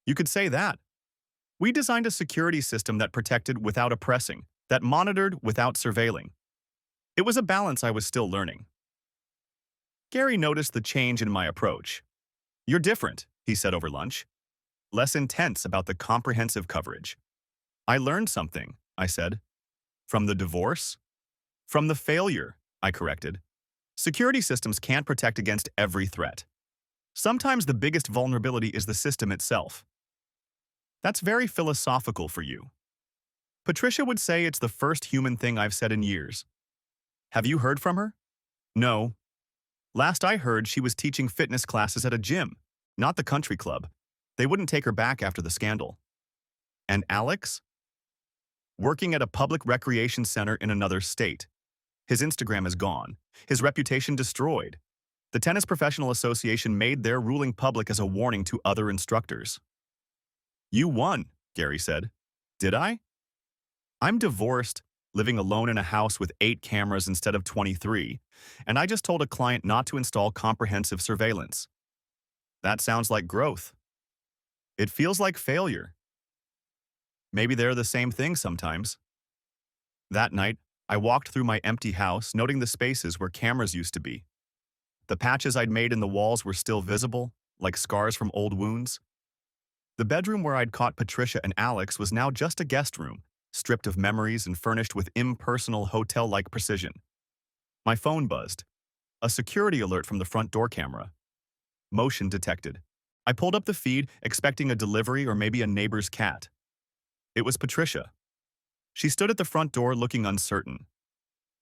S1: you could say that. We designed a security system that protected without oppressing, that monitored without surveilling. It was a balance I was still learning. Gary noticed the change in my approach. You're different, he said over lunch. Less intense about the comprehensive coverage. I learned something, I said. From the divorce? From the failure, I corrected. Security systems can't protect against every threat. Sometimes the biggest vulnerability is the system itself. That's very philosophical for you. Patricia would say it's the first human thing I've said in years. Have you heard from her? No. Last I heard, she was teaching fitness classes at a gym, not the country club. They wouldn't take her back after the scandal. And Alex? Working at a public recreation center in another state. His Instagram is gone. His reputation destroyed. The Tennis Professional Association made their ruling public as a warning to other instructors. You won, Gary said. Did I? I'm divorced, living alone in a house with 8 cameras instead of 23, and I just told a client not to install comprehensive surveillance. That sounds like growth. It feels like failure. Maybe they're the same thing sometimes. That night, I walked through my empty house, noting the spaces where cameras used to be. The patches I'd made in the walls were still visible, like scars from old wounds. The bedroom where I'd caught Patricia and Alex was now just a guest room, stripped of memories and furnished with impersonal hotel-like precision. My phone buzzed. A security alert from the front door camera. Motion detected. I pulled up the feed, expecting a delivery or maybe a neighbor's cat. It was Patricia. She stood at the front door looking uncertain.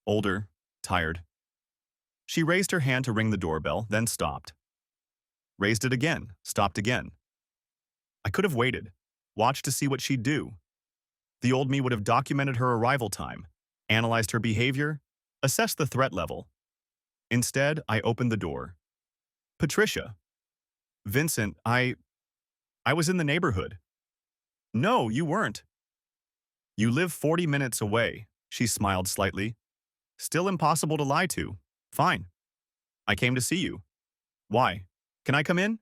S1: Older, tired. She raised her hand to ring the doorbell, then stopped. Raised it again, stopped again. I could have waited, watched to see what she'd do. The old me would have documented her arrival time, analyzed her behavior, assessed the threat level. Instead, I opened the door. Patricia. Vincent, I was in the neighborhood. No, you weren't. You live 40 minutes away, she smiled slightly. Still impossible to lie to. Fine. I came to see you. Why? Can I come in?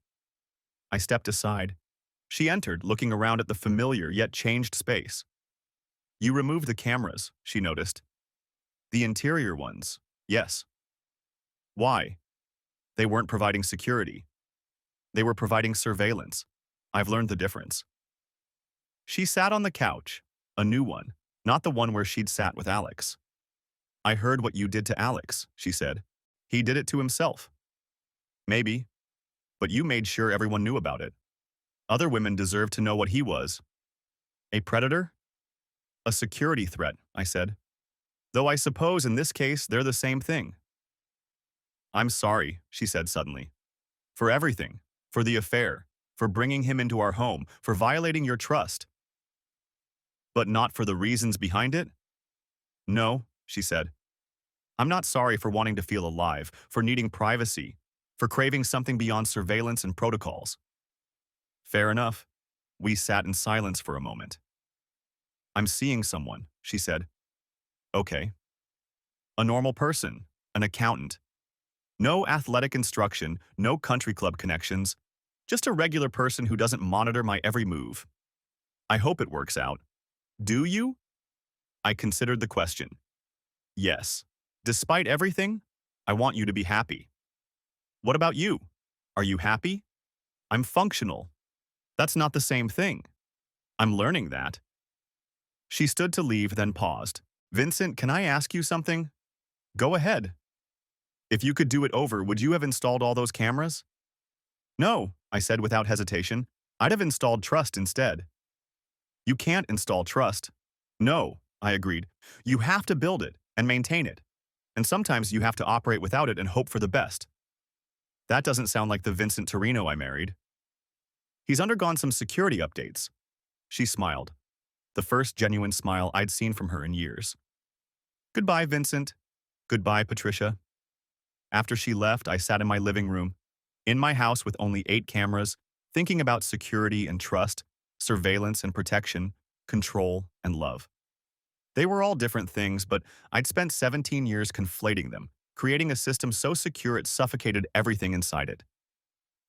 S1: I stepped aside. She entered, looking around at the familiar yet changed space. You removed the cameras, she noticed. The interior ones, yes. Why? They weren't providing security. They were providing surveillance. I've learned the difference. She sat on the couch, a new one, not the one where she'd sat with Alex. I heard what you did to Alex, she said. He did it to himself. Maybe, but you made sure everyone knew about it. Other women deserve to know what he was. A predator? A security threat, I said. Though I suppose in this case they're the same thing. I'm sorry, she said suddenly. For everything. For the affair. For bringing him into our home. For violating your trust. But not for the reasons behind it? No, she said. I'm not sorry for wanting to feel alive, for needing privacy, for craving something beyond surveillance and protocols. Fair enough. We sat in silence for a moment. I'm seeing someone, she said. Okay. A normal person, an accountant. No athletic instruction, no country club connections, just a regular person who doesn't monitor my every move. I hope it works out. Do you? I considered the question. Yes. Despite everything, I want you to be happy. What about you? Are you happy? I'm functional. That's not the same thing. I'm learning that. She stood to leave, then paused. Vincent, can I ask you something? Go ahead. If you could do it over, would you have installed all those cameras? No, I said without hesitation. I'd have installed trust instead. You can't install trust. No, I agreed. You have to build it and maintain it. And sometimes you have to operate without it and hope for the best. That doesn't sound like the Vincent Torino I married. He's undergone some security updates. She smiled. The first genuine smile I'd seen from her in years. Goodbye, Vincent. Goodbye, Patricia. After she left, I sat in my living room, in my house with only 8 cameras, thinking about security and trust, surveillance and protection, control and love. They were all different things, but I'd spent 17 years conflating them, creating a system so secure it suffocated everything inside it.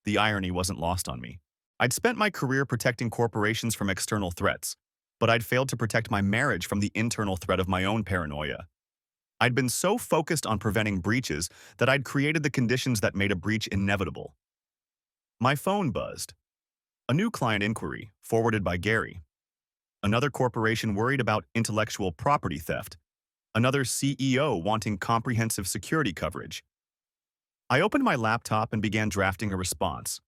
S1: The irony wasn't lost on me. I'd spent my career protecting corporations from external threats, but I'd failed to protect my marriage from the internal threat of my own paranoia. I'd been so focused on preventing breaches that I'd created the conditions that made a breach inevitable. My phone buzzed. A new client inquiry, forwarded by Gary. Another corporation worried about intellectual property theft. Another CEO wanting comprehensive security coverage. I opened my laptop and began drafting a response,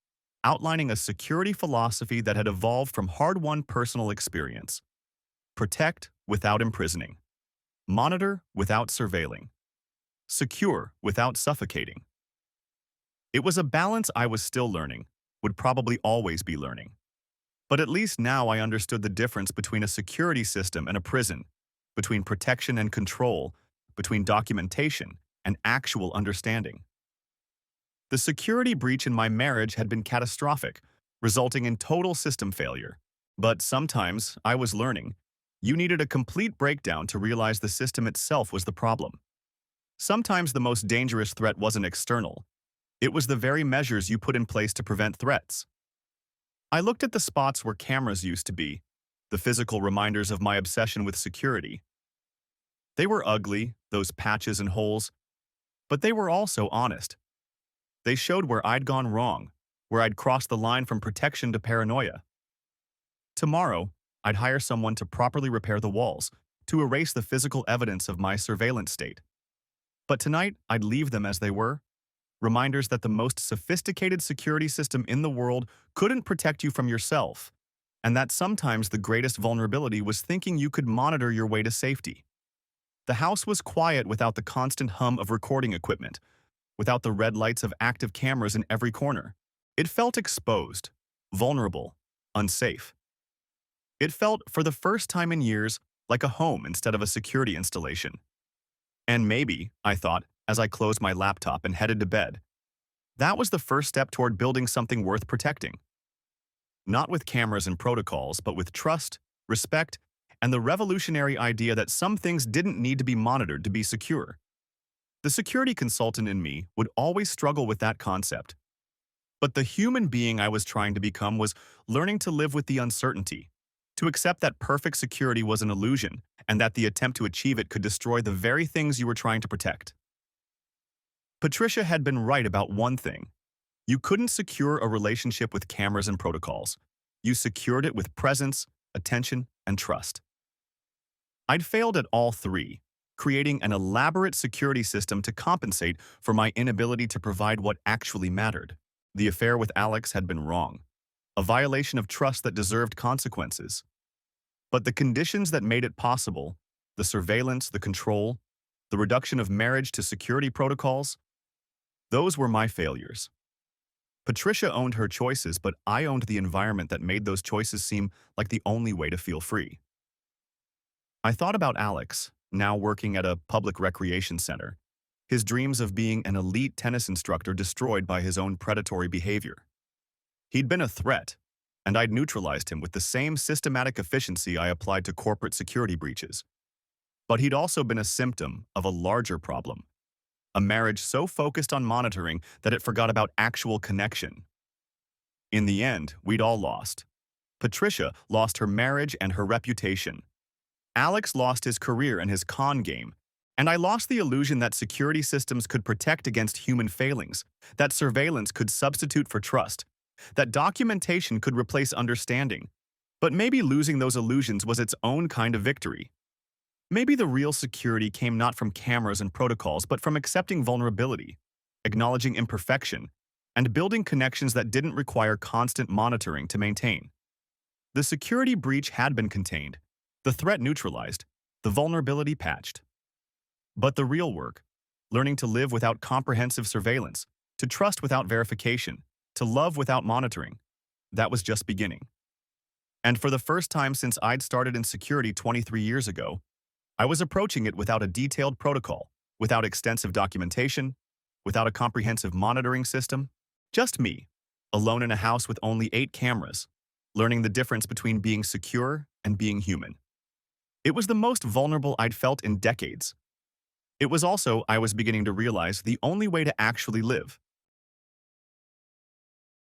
S1: outlining a security philosophy that had evolved from hard-won personal experience. Protect without imprisoning. Monitor without surveilling. Secure without suffocating. It was a balance I was still learning, would probably always be learning. But at least now I understood the difference between a security system and a prison, between protection and control, between documentation and actual understanding. The security breach in my marriage had been catastrophic, resulting in total system failure. But sometimes, I was learning, you needed a complete breakdown to realize the system itself was the problem. Sometimes the most dangerous threat wasn't external. It was the very measures you put in place to prevent threats. I looked at the spots where cameras used to be, the physical reminders of my obsession with security. They were ugly, those patches and holes, but they were also honest. They showed where I'd gone wrong, where I'd crossed the line from protection to paranoia. Tomorrow, I'd hire someone to properly repair the walls, to erase the physical evidence of my surveillance state. But tonight, I'd leave them as they were, reminders that the most sophisticated security system in the world couldn't protect you from yourself, and that sometimes the greatest vulnerability was thinking you could monitor your way to safety. The house was quiet without the constant hum of recording equipment, without the red lights of active cameras in every corner. It felt exposed, vulnerable, unsafe. It felt, for the first time in years, like a home instead of a security installation. And maybe, I thought, as I closed my laptop and headed to bed, that was the first step toward building something worth protecting. Not with cameras and protocols, but with trust, respect, and the revolutionary idea that some things didn't need to be monitored to be secure. The security consultant in me would always struggle with that concept. But the human being I was trying to become was learning to live with the uncertainty, to accept that perfect security was an illusion, and that the attempt to achieve it could destroy the very things you were trying to protect. Patricia had been right about one thing. You couldn't secure a relationship with cameras and protocols. You secured it with presence, attention, and trust. I'd failed at all three, creating an elaborate security system to compensate for my inability to provide what actually mattered. The affair with Alex had been wrong, a violation of trust that deserved consequences. But the conditions that made it possible, the surveillance, the control, the reduction of marriage to security protocols, those were my failures. Patricia owned her choices, but I owned the environment that made those choices seem like the only way to feel free. I thought about Alex, now working at a public recreation center, his dreams of being an elite tennis instructor destroyed by his own predatory behavior. He'd been a threat, and I'd neutralized him with the same systematic efficiency I applied to corporate security breaches. But he'd also been a symptom of a larger problem, a marriage so focused on monitoring that it forgot about actual connection. In the end, we'd all lost. Patricia lost her marriage and her reputation. Alex lost his career and his con game, and I lost the illusion that security systems could protect against human failings, that surveillance could substitute for trust, that documentation could replace understanding. But maybe losing those illusions was its own kind of victory. Maybe the real security came not from cameras and protocols, but from accepting vulnerability, acknowledging imperfection, and building connections that didn't require constant monitoring to maintain. The security breach had been contained, the threat neutralized, the vulnerability patched. But the real work, learning to live without comprehensive surveillance, to trust without verification, to love without monitoring, that was just beginning. And for the first time since I'd started in security 23 years ago, I was approaching it without a detailed protocol, without extensive documentation, without a comprehensive monitoring system. Just me, alone in a house with only 8 cameras, learning the difference between being secure and being human. It was the most vulnerable I'd felt in decades. It was also, I was beginning to realize, the only way to actually live.